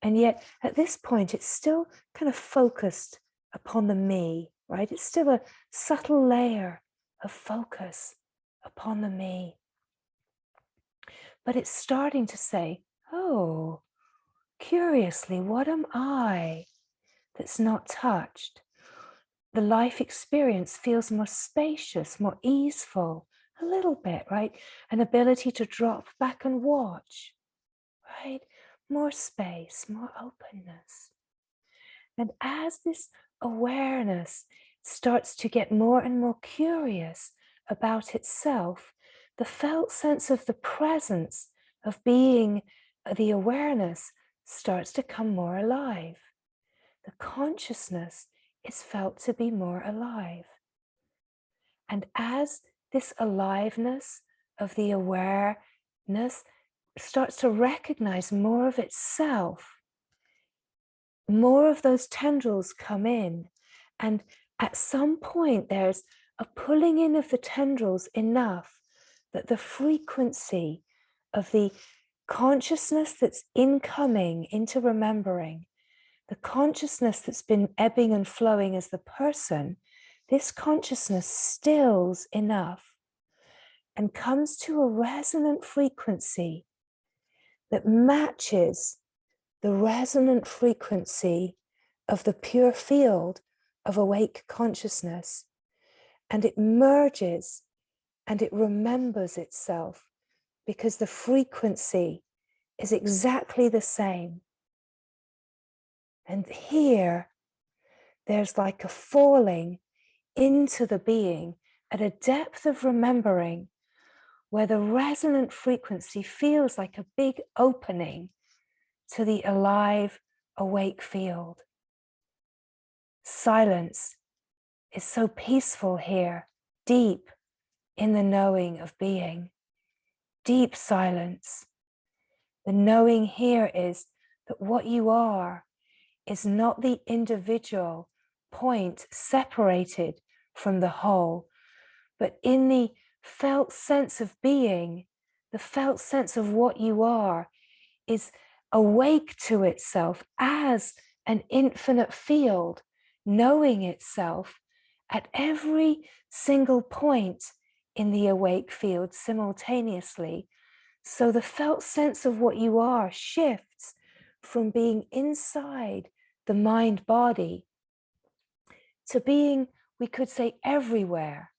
And yet at this point, it's still kind of focused upon the me, right? It's still a subtle layer of focus upon the me. But it's starting to say, oh, curiously, what am I that's not touched? The life experience feels more spacious, more easeful, a little bit, right? An ability to drop back and watch, right? More space, more openness. And as this awareness starts to get more and more curious about itself, the felt sense of the presence of being, the awareness, starts to come more alive. The consciousness is felt to be more alive. And as this aliveness of the awareness starts to recognize more of itself, more of those tendrils come in, and at some point there's a pulling in of the tendrils enough that the frequency of the consciousness that's incoming into remembering, the consciousness that's been ebbing and flowing as the person, this consciousness stills enough and comes to a resonant frequency that matches the resonant frequency of the pure field of awake consciousness. And it merges and it remembers itself because the frequency is exactly the same. And here, there's like a falling into the being at a depth of remembering where the resonant frequency feels like a big opening to the alive, awake field. Silence is so peaceful here, deep in the knowing of being. Deep silence. The knowing here is that what you are is not the individual point separated from the whole, but in the felt sense of being, the felt sense of what you are is awake to itself as an infinite field, knowing itself at every single point in the awake field simultaneously. So the felt sense of what you are shifts from being inside the mind body to being, we could say, everywhere,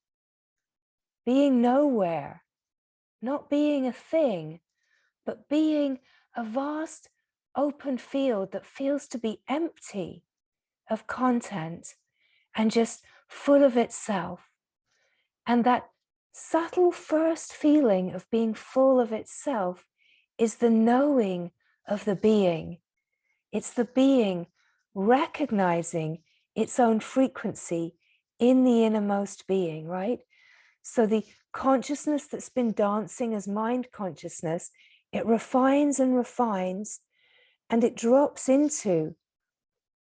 being nowhere, not being a thing, but being a vast open field that feels to be empty of content and just full of itself. And that subtle first feeling of being full of itself is the knowing of the being. It's the being recognizing its own frequency in the innermost being, right? So the consciousness that's been dancing as mind consciousness, it refines and refines, and it drops into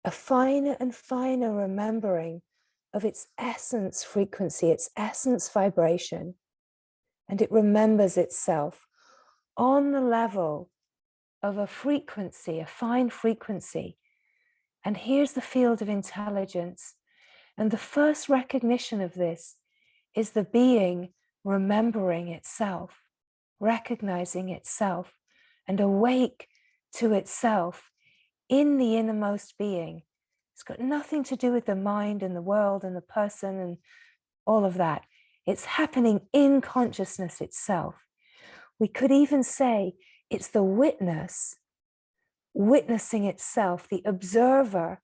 a finer and finer remembering of its essence frequency, its essence vibration, and it remembers itself on the level of a frequency, a fine frequency. And here's the field of intelligence. And the first recognition of this is the being remembering itself, recognizing itself, and awake to itself in the innermost being. It's got nothing to do with the mind and the world and the person and all of that. It's happening in consciousness itself. We could even say it's the witness, witnessing itself, the observer,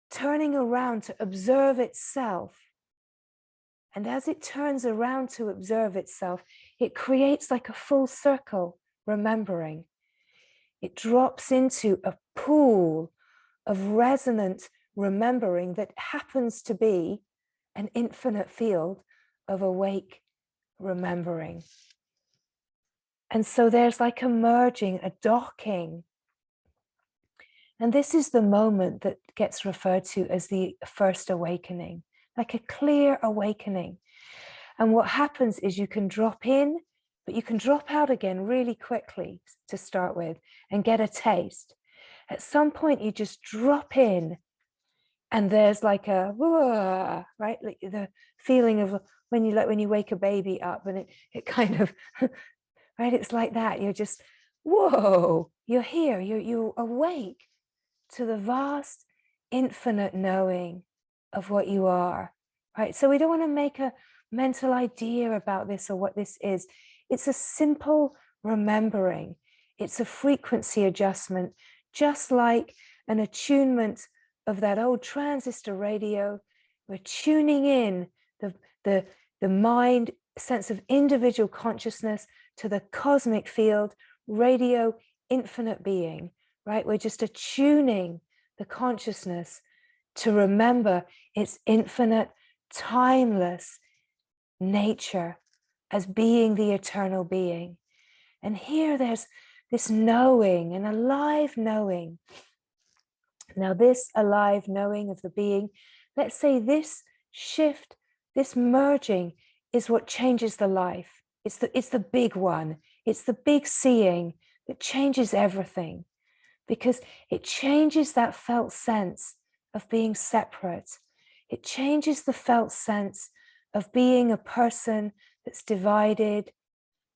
turning around to observe itself. And as it turns around to observe itself, it creates like a full circle remembering. It drops into a pool of resonant remembering that happens to be an infinite field of awake remembering. And so there's like a merging, a docking. And this is the moment that gets referred to as the first awakening, like a clear awakening. And what happens is you can drop in, but you can drop out again really quickly to start with and get a taste. At some point, you just drop in and there's like a, right? Like the feeling of when you wake a baby up and it kind of, right? It's like that. You're just, whoa, you're here. You're awake to the vast, infinite knowing of what you are, right? So we don't want to make a mental idea about this or what this is. It's a simple remembering. It's a frequency adjustment, just like an attunement of that old transistor radio. We're tuning in the mind sense of individual consciousness to the cosmic field, radio, infinite being, right? We're just attuning the consciousness to remember its infinite, timeless nature as being the eternal being. And here there's this knowing, an alive knowing. Now, this alive knowing of the being let's say this shift, this merging is what changes the life. It's the big one. It's the big seeing that changes everything, because it changes that felt sense of being separate. It changes the felt sense of being a person that's divided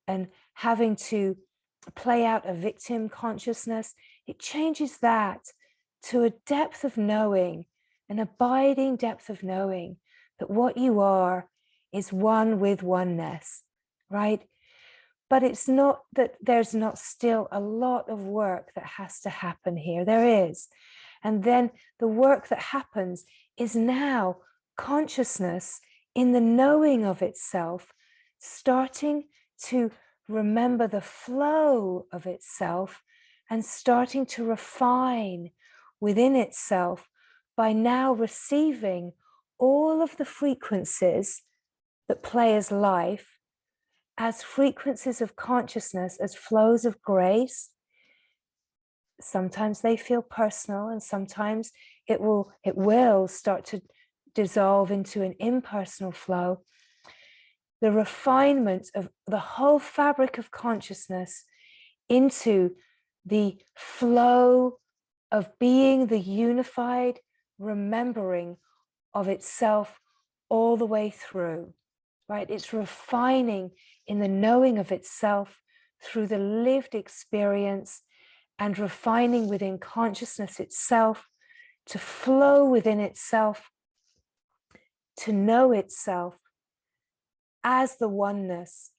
and having to play out a victim consciousness. It changes that to a depth of knowing, an abiding depth of knowing that what you are is one with oneness, right? But it's not that there's not still a lot of work that has to happen here. There is. And then the work that happens is now consciousness in the knowing of itself, starting to remember the flow of itself and starting to refine within itself by now receiving all of the frequencies that play as life, as frequencies of consciousness, as flows of grace. Sometimes they feel personal, and sometimes it will start to dissolve into an impersonal flow. The refinement of the whole fabric of consciousness into the flow of being the unified remembering of itself all the way through, right? It's refining in the knowing of itself through the lived experience, and refining within consciousness itself to flow within itself, to know itself as the oneness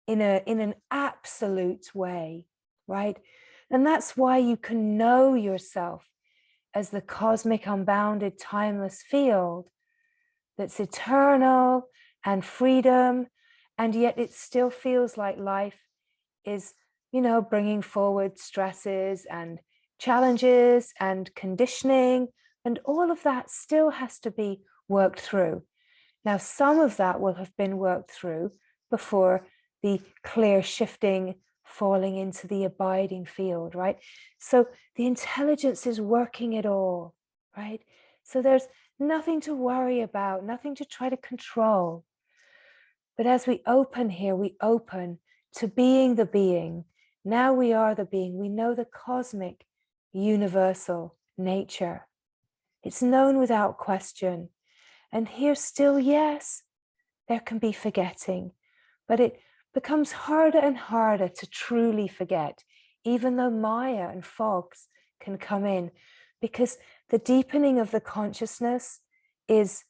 in an absolute way, right? And that's why you can know yourself as the cosmic, unbounded, timeless field that's eternal and freedom, and yet it still feels like life is, bringing forward stresses and challenges and conditioning, and all of that still has to be worked through. Now, some of that will have been worked through before the clear shifting, falling into the abiding field, right? So the intelligence is working it all, right? So there's nothing to worry about, nothing to try to control. But as we open here, we open to being the being. Now we are the being. We know the cosmic, universal nature. It's known without question. And here still, yes, there can be forgetting, but it becomes harder and harder to truly forget, even though Maya and fogs can come in, because the deepening of the consciousness is,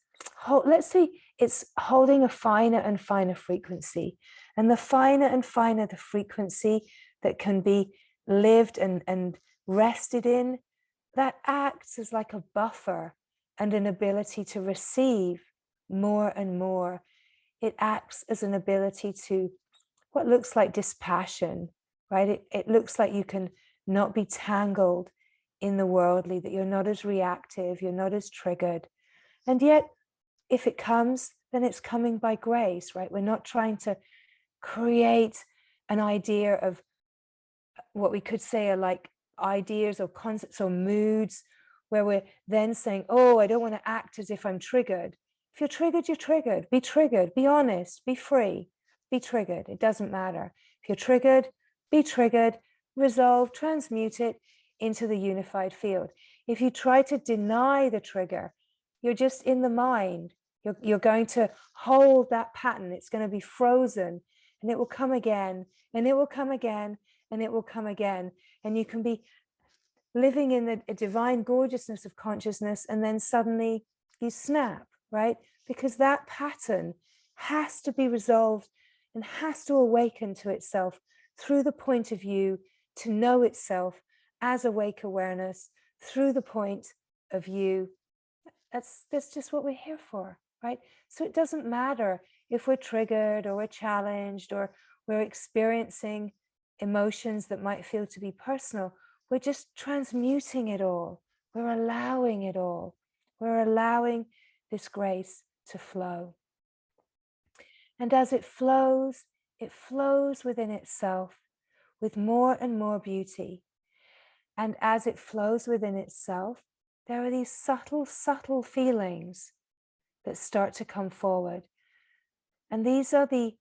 let's see, it's holding a finer and finer frequency. And the finer and finer the frequency that can be lived and rested in, that acts as like a buffer and an ability to receive more and more. It acts as an ability to what looks like dispassion, right? It looks like you can not be tangled in the worldly, that you're not as reactive, you're not as triggered. And yet, if it comes, then it's coming by grace, right? We're not trying to create an idea of what we could say are like ideas or concepts or moods where we're then saying, oh, I don't want to act as if I'm triggered. If you're triggered, you're triggered. Be triggered, be honest, be free, be triggered. It doesn't matter. If you're triggered, be triggered, resolve, transmute it into the unified field. If you try to deny the trigger, you're just in the mind. You're going to hold that pattern. It's going to be frozen, and it will come again, and it will come again, and it will come again. And you can be living in the divine gorgeousness of consciousness, and then suddenly you snap, right? Because that pattern has to be resolved and has to awaken to itself through the point of view to know itself as awake awareness, through the point of view. That's just what we're here for, right? So it doesn't matter if we're triggered or we're challenged or we're experiencing emotions that might feel to be personal. We're just transmuting it all. We're allowing it all. We're allowing this grace to flow. And as it flows within itself with more and more beauty. And as it flows within itself, there are these subtle, subtle feelings that start to come forward. And these are the,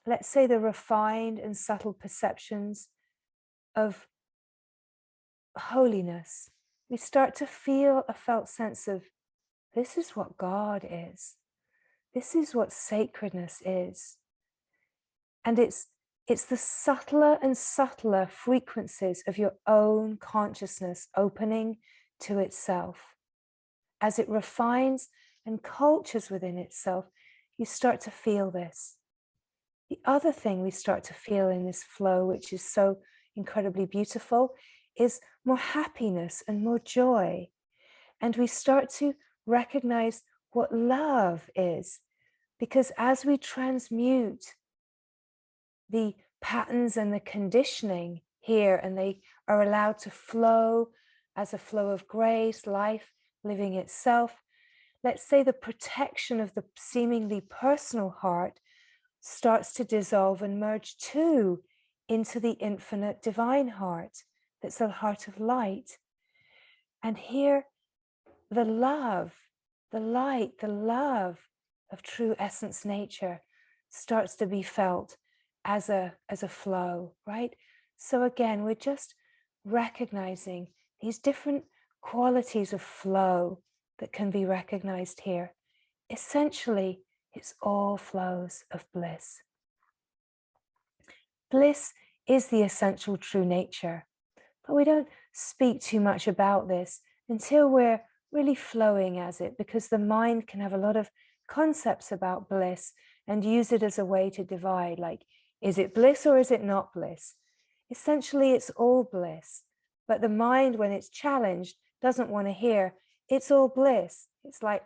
let's say, the refined and subtle perceptions of holiness. We start to feel a felt sense of, this is what God is. This is what sacredness is. And it's the subtler and subtler frequencies of your own consciousness opening to itself. As it refines and cultures within itself, you start to feel this. The other thing we start to feel in this flow, which is so incredibly beautiful, is more happiness and more joy. And we start to recognize what love is, because as we transmute the patterns and the conditioning here, and they are allowed to flow as a flow of grace, life living itself, let's say the protection of the seemingly personal heart starts to dissolve and merge too into the infinite divine heart that's the heart of light. And here the love, the light, the love of true essence nature starts to be felt as a flow, right? So again, we're just recognizing these different qualities of flow that can be recognized here. Essentially, it's all flows of bliss. Bliss is the essential true nature, but we don't speak too much about this until we're really flowing as it, because the mind can have a lot of concepts about bliss and use it as a way to divide, like, is it bliss or is it not bliss? Essentially, it's all bliss, but the mind, when it's challenged, doesn't want to hear it's all bliss. It's like,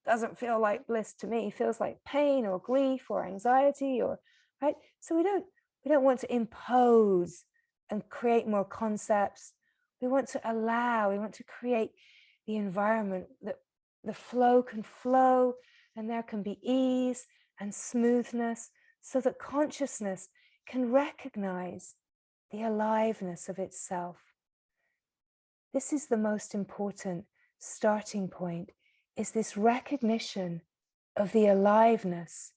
doesn't feel like bliss to me. It feels like pain or grief or anxiety, or right. So we don't want to impose and create more concepts. We want to allow, we want to create the environment that the flow can flow and there can be ease and smoothness, so that consciousness can recognize the aliveness of itself. This is the most important starting point, is this recognition of the aliveness.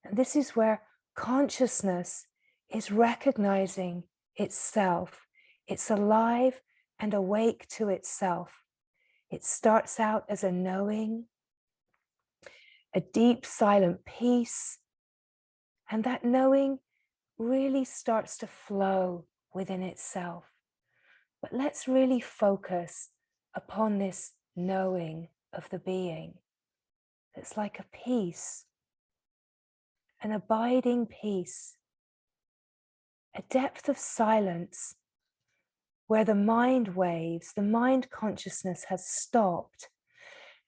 And this is where consciousness is recognizing itself. It's alive and awake to itself. It starts out as a knowing, a deep silent peace, and that knowing really starts to flow within itself. But let's really focus upon this knowing of the being. It's like a peace, an abiding peace, a depth of silence where the mind waves, the mind consciousness has stopped.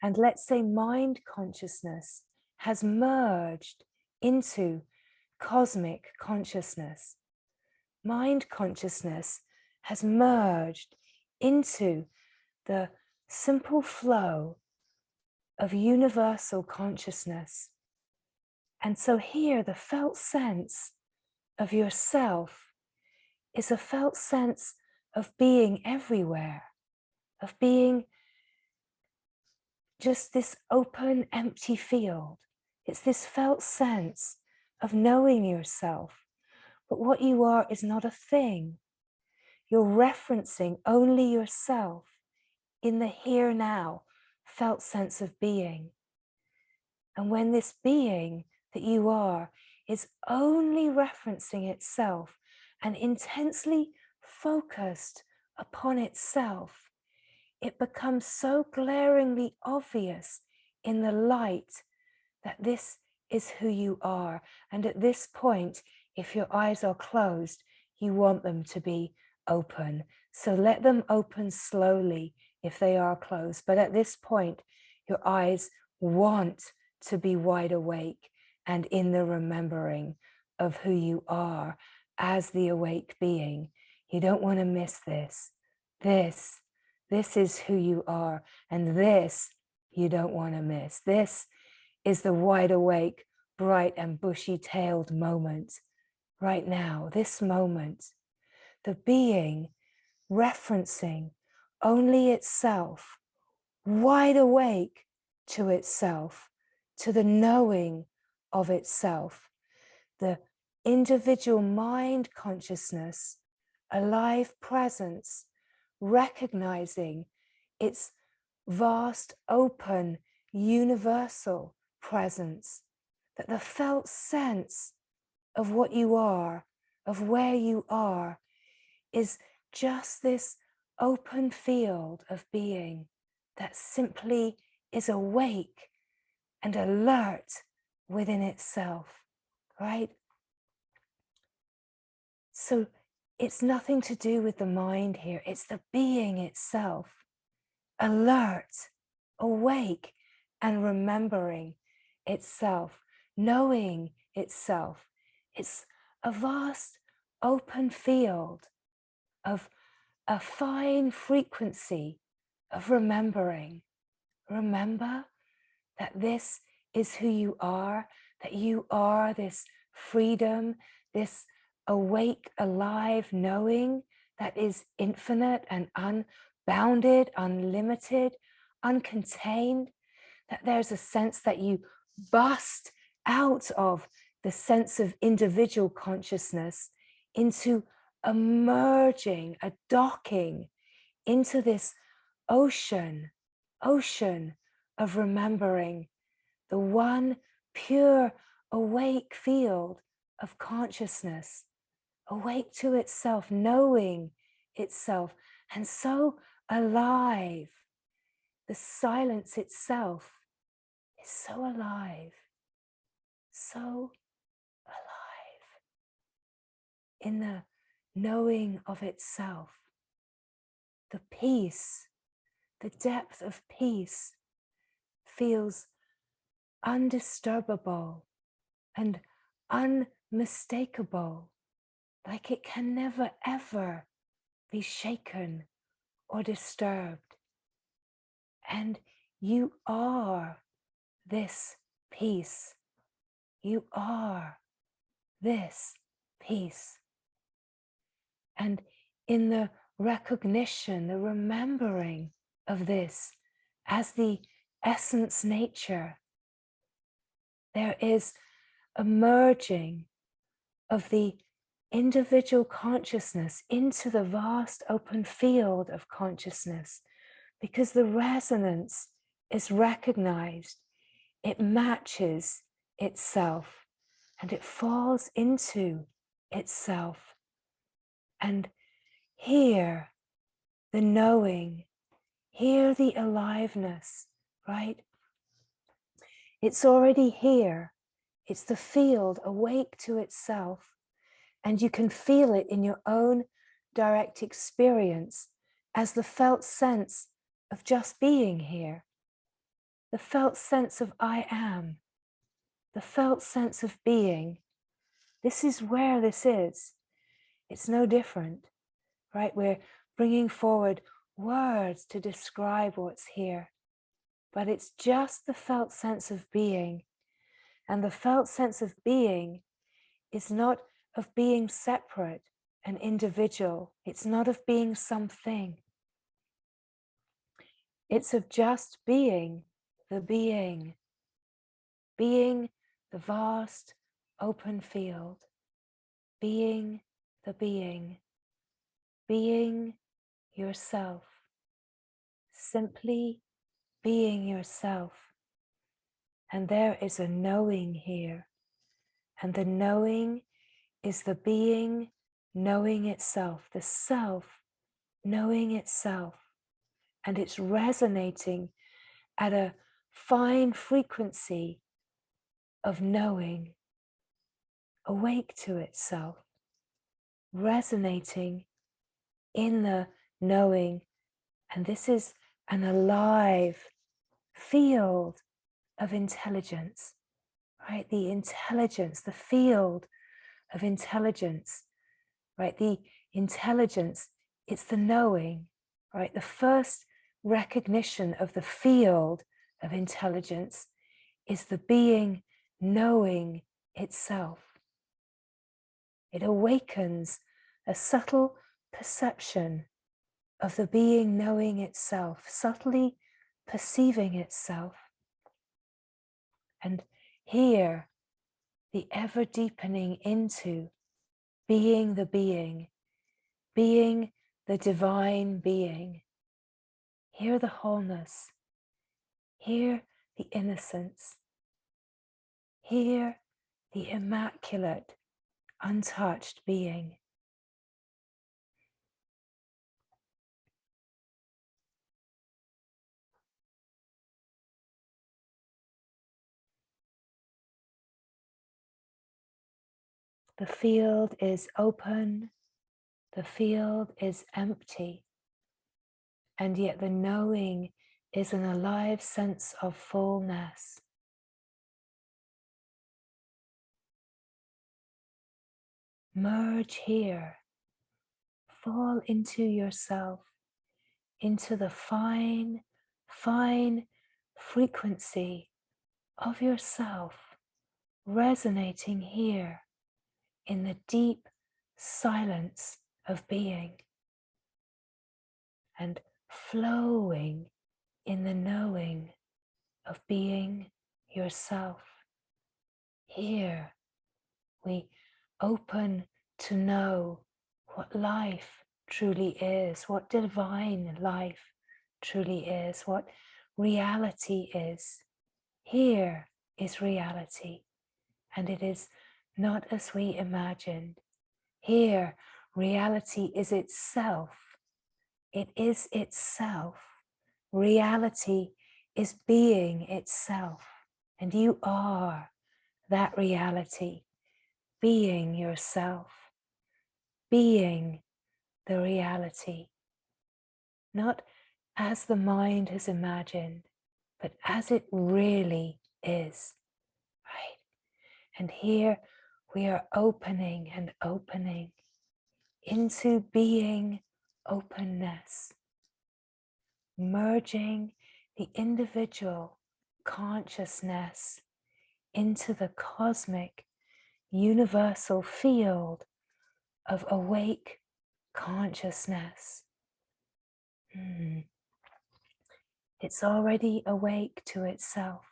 And let's say mind consciousness has merged into cosmic consciousness. Mind consciousness has merged into the simple flow of universal consciousness. And so here, the felt sense of yourself is a felt sense of being everywhere, of being just this open, empty field. It's this felt sense of knowing yourself. But what you are is not a thing. You're referencing only yourself in the here now felt sense of being. And when this being that you are is only referencing itself and intensely focused upon itself, it becomes so glaringly obvious in the light that this is who you are. And at this point, if your eyes are closed, you want them to be open. So let them open slowly if they are closed. But at this point, your eyes want to be wide awake and in the remembering of who you are as the awake being. You don't want to miss this. This is who you are, and this you don't want to miss. This is the wide awake, bright and bushy-tailed moment right now, this moment. The being referencing only itself, wide awake to itself, to the knowing of itself, the individual mind consciousness, alive presence, recognizing its vast, open, universal presence, that the felt sense of what you are, of where you are, is just this open field of being that simply is awake and alert within itself, right? So it's nothing to do with the mind here. It's the being itself, alert, awake, and remembering itself, knowing itself. It's a vast open field of a fine frequency of remembering. Remember that this is who you are, that you are this freedom, this awake, alive knowing that is infinite and unbounded, unlimited, uncontained, that there's a sense that you bust out of the sense of individual consciousness into a merging, a docking into this ocean of remembering, the one pure awake field of consciousness, awake to itself, knowing itself, and so alive. The silence itself is so alive, so alive in the knowing of itself. The peace, the depth of peace feels undisturbable and unmistakable, like it can never ever be shaken or disturbed. And you are this peace. You are this peace. And in the recognition, the remembering of this as the essence nature, there is a merging of the individual consciousness into the vast open field of consciousness, because the resonance is recognized, it matches itself, and it falls into itself. And here, the knowing, here the aliveness, right? It's already here. It's the field awake to itself, and you can feel it in your own direct experience as the felt sense of just being here, the felt sense of I am, the felt sense of being. This is where this is. It's no different, right? We're bringing forward words to describe what's here, but it's just the felt sense of being. And the felt sense of being is not of being separate and individual. It's not of being something. It's of just being the being the vast open field, being the being yourself, simply being yourself. And there is a knowing here, and the knowing is the being knowing itself, the self knowing itself, and it's resonating at a fine frequency of knowing, awake to itself, resonating in the knowing. And this is an alive field of intelligence, right? The intelligence, the field of intelligence, right? The intelligence, it's the knowing, right? The first recognition of the field of intelligence is the being knowing itself. It awakens a subtle perception of the being knowing itself, subtly perceiving itself. And here, the ever deepening into being the being the divine being. Hear the wholeness, hear the innocence, hear the immaculate, untouched being. The field is open, the field is empty, and yet the knowing is an alive sense of fullness. Merge here, fall into yourself, into the fine, fine frequency of yourself, resonating here in the deep silence of being and flowing in the knowing of being yourself. Here we open to know what life truly is, what divine life truly is, what reality is. Here is reality, and it is not as we imagined. Here, reality is itself. It is itself. Reality is being itself, and you are that reality, being yourself, being the reality, not as the mind has imagined, but as it really is, right? And here we are opening and opening into being openness, merging the individual consciousness into the cosmic, universal field of awake consciousness. It's already awake to itself,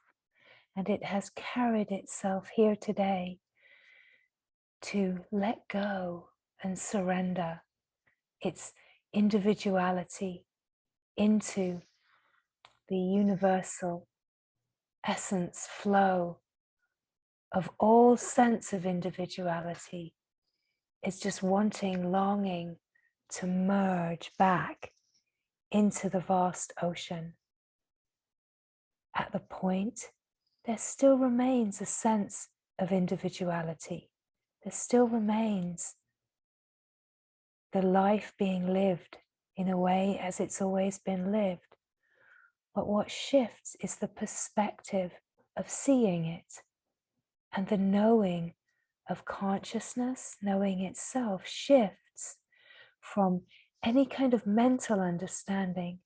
and it has carried itself here today to let go and surrender its individuality into the universal essence flow of all sense of individuality. It's just wanting, longing to merge back into the vast ocean. At the point, there still remains a sense of individuality. There still remains the life being lived in a way as it's always been lived. But what shifts is the perspective of seeing it, and the knowing of consciousness, knowing itself, shifts from any kind of mental understanding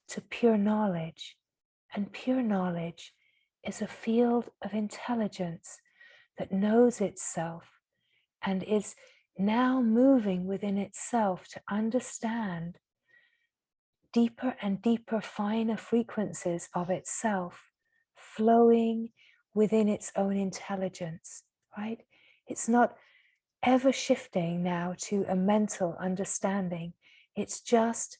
to pure knowledge. And pure knowledge is a field of intelligence that knows itself and is now moving within itself to understand deeper and deeper, finer frequencies of itself, flowing within its own intelligence, right? It's not ever shifting now to a mental understanding. It's just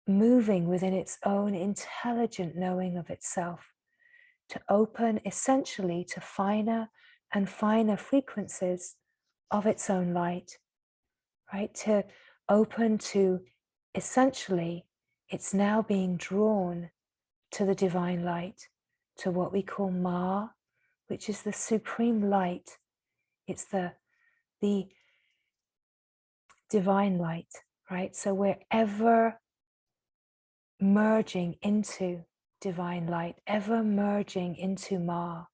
moving within its own intelligent knowing of itself to open essentially to finer and finer frequencies of its own light, right? To open to essentially, it's now being drawn to the divine light, to what we call Ma, which is the supreme light. It's the divine light, right? So we're ever merging into divine light, ever merging into Ma,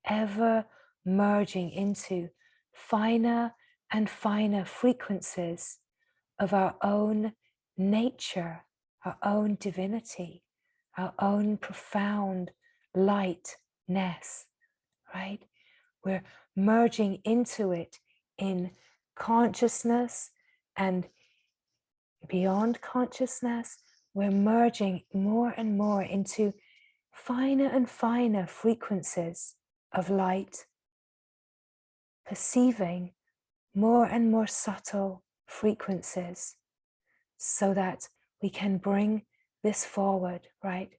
ever merging into finer and finer frequencies of our own nature, our own divinity, our own profound lightness, right? We're merging into it in consciousness and beyond consciousness, we're merging more and more into finer and finer frequencies of light, perceiving more and more subtle frequencies so that we can bring this forward, right?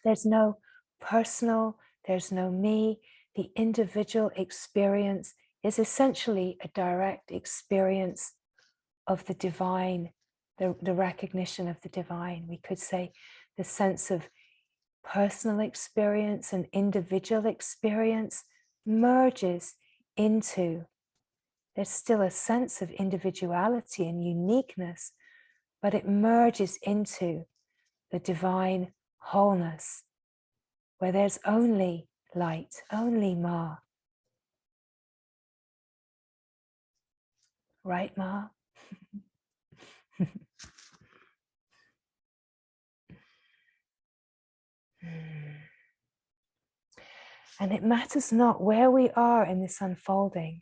There's no personal, there's no me. The individual experience is essentially a direct experience of the divine, the recognition of the divine. We could say the sense of personal experience and individual experience merges into, there's still a sense of individuality and uniqueness, but it merges into the divine wholeness, where there's only light, only Ma. Right, Ma? And it matters not where we are in this unfolding,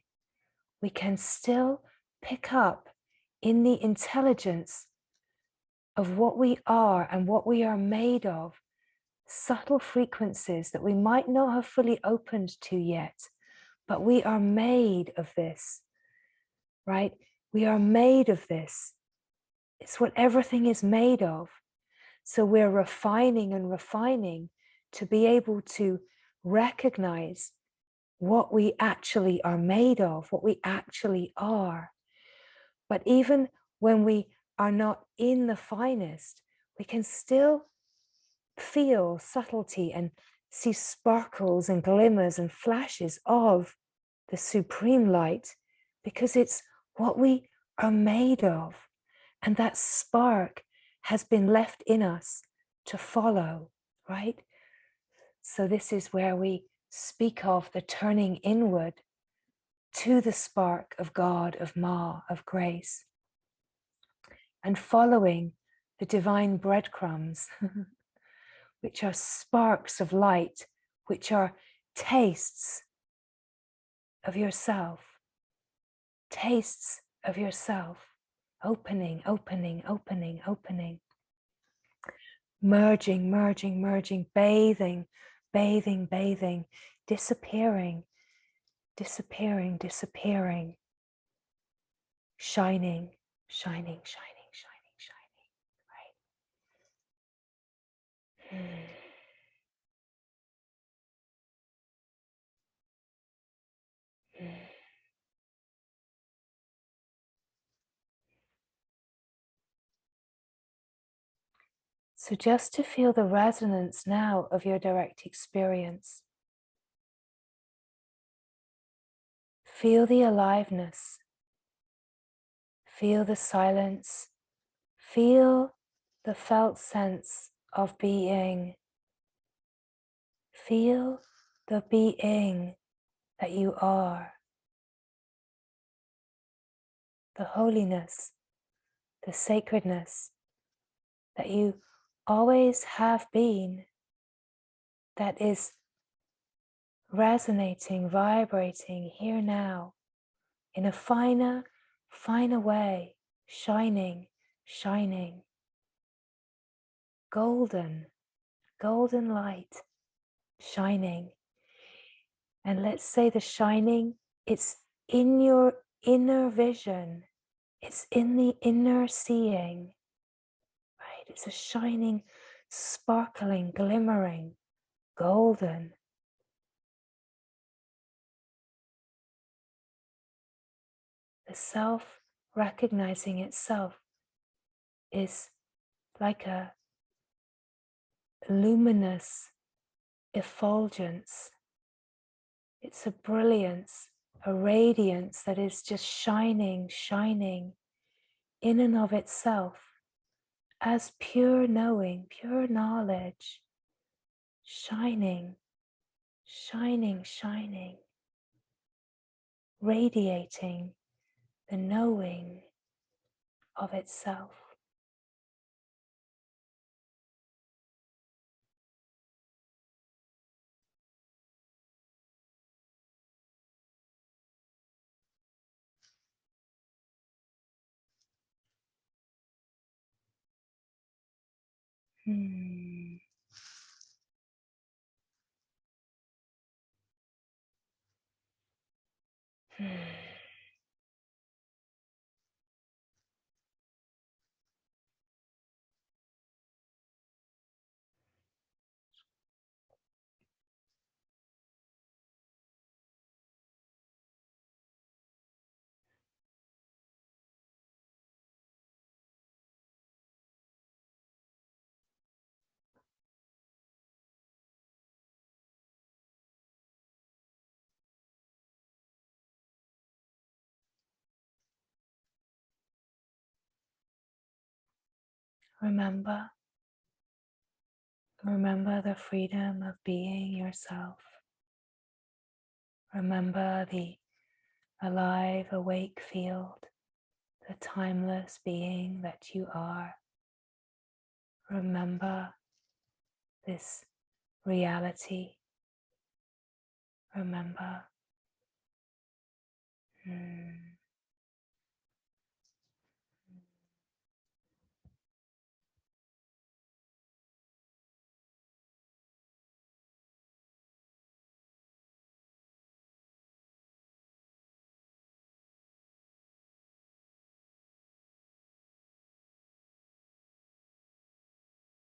we can still pick up in the intelligence of what we are and what we are made of, subtle frequencies that we might not have fully opened to yet, but we are made of this, right? We are made of this. It's what everything is made of. So we're refining and refining to be able to recognize what we actually are made of, what we actually are. But even when we are not in the finest, we can still feel subtlety and see sparkles and glimmers and flashes of the supreme light, because it's what we are made of. And that spark has been left in us to follow, right? So this is where we speak of the turning inward to the spark of God, of Ma, of grace, and following the divine breadcrumbs, which are sparks of light, which are tastes of yourself, tastes of yourself, opening, opening, opening, opening, merging, merging, merging, bathing, bathing, bathing, disappearing, disappearing, disappearing, shining, shining, shining, shining, shining, right? So just to feel the resonance now of your direct experience. Feel the aliveness. Feel the silence. Feel the felt sense of being. Feel the being that you are. The holiness, the sacredness that you always have been, that is resonating, vibrating here now in a finer, finer way, shining, shining, golden, golden light, shining. And let's say the shining, it's in your inner vision, it's in the inner seeing, right? It's a shining, sparkling, glimmering, golden. The self recognizing itself is like a luminous effulgence. It's a brilliance, a radiance that is just shining, shining in and of itself as pure knowing, pure knowledge, shining, shining, shining, radiating the knowing of itself. Hmm. Remember the freedom of being yourself. Remember the alive, awake field, the timeless being that you are. Remember this reality. Remember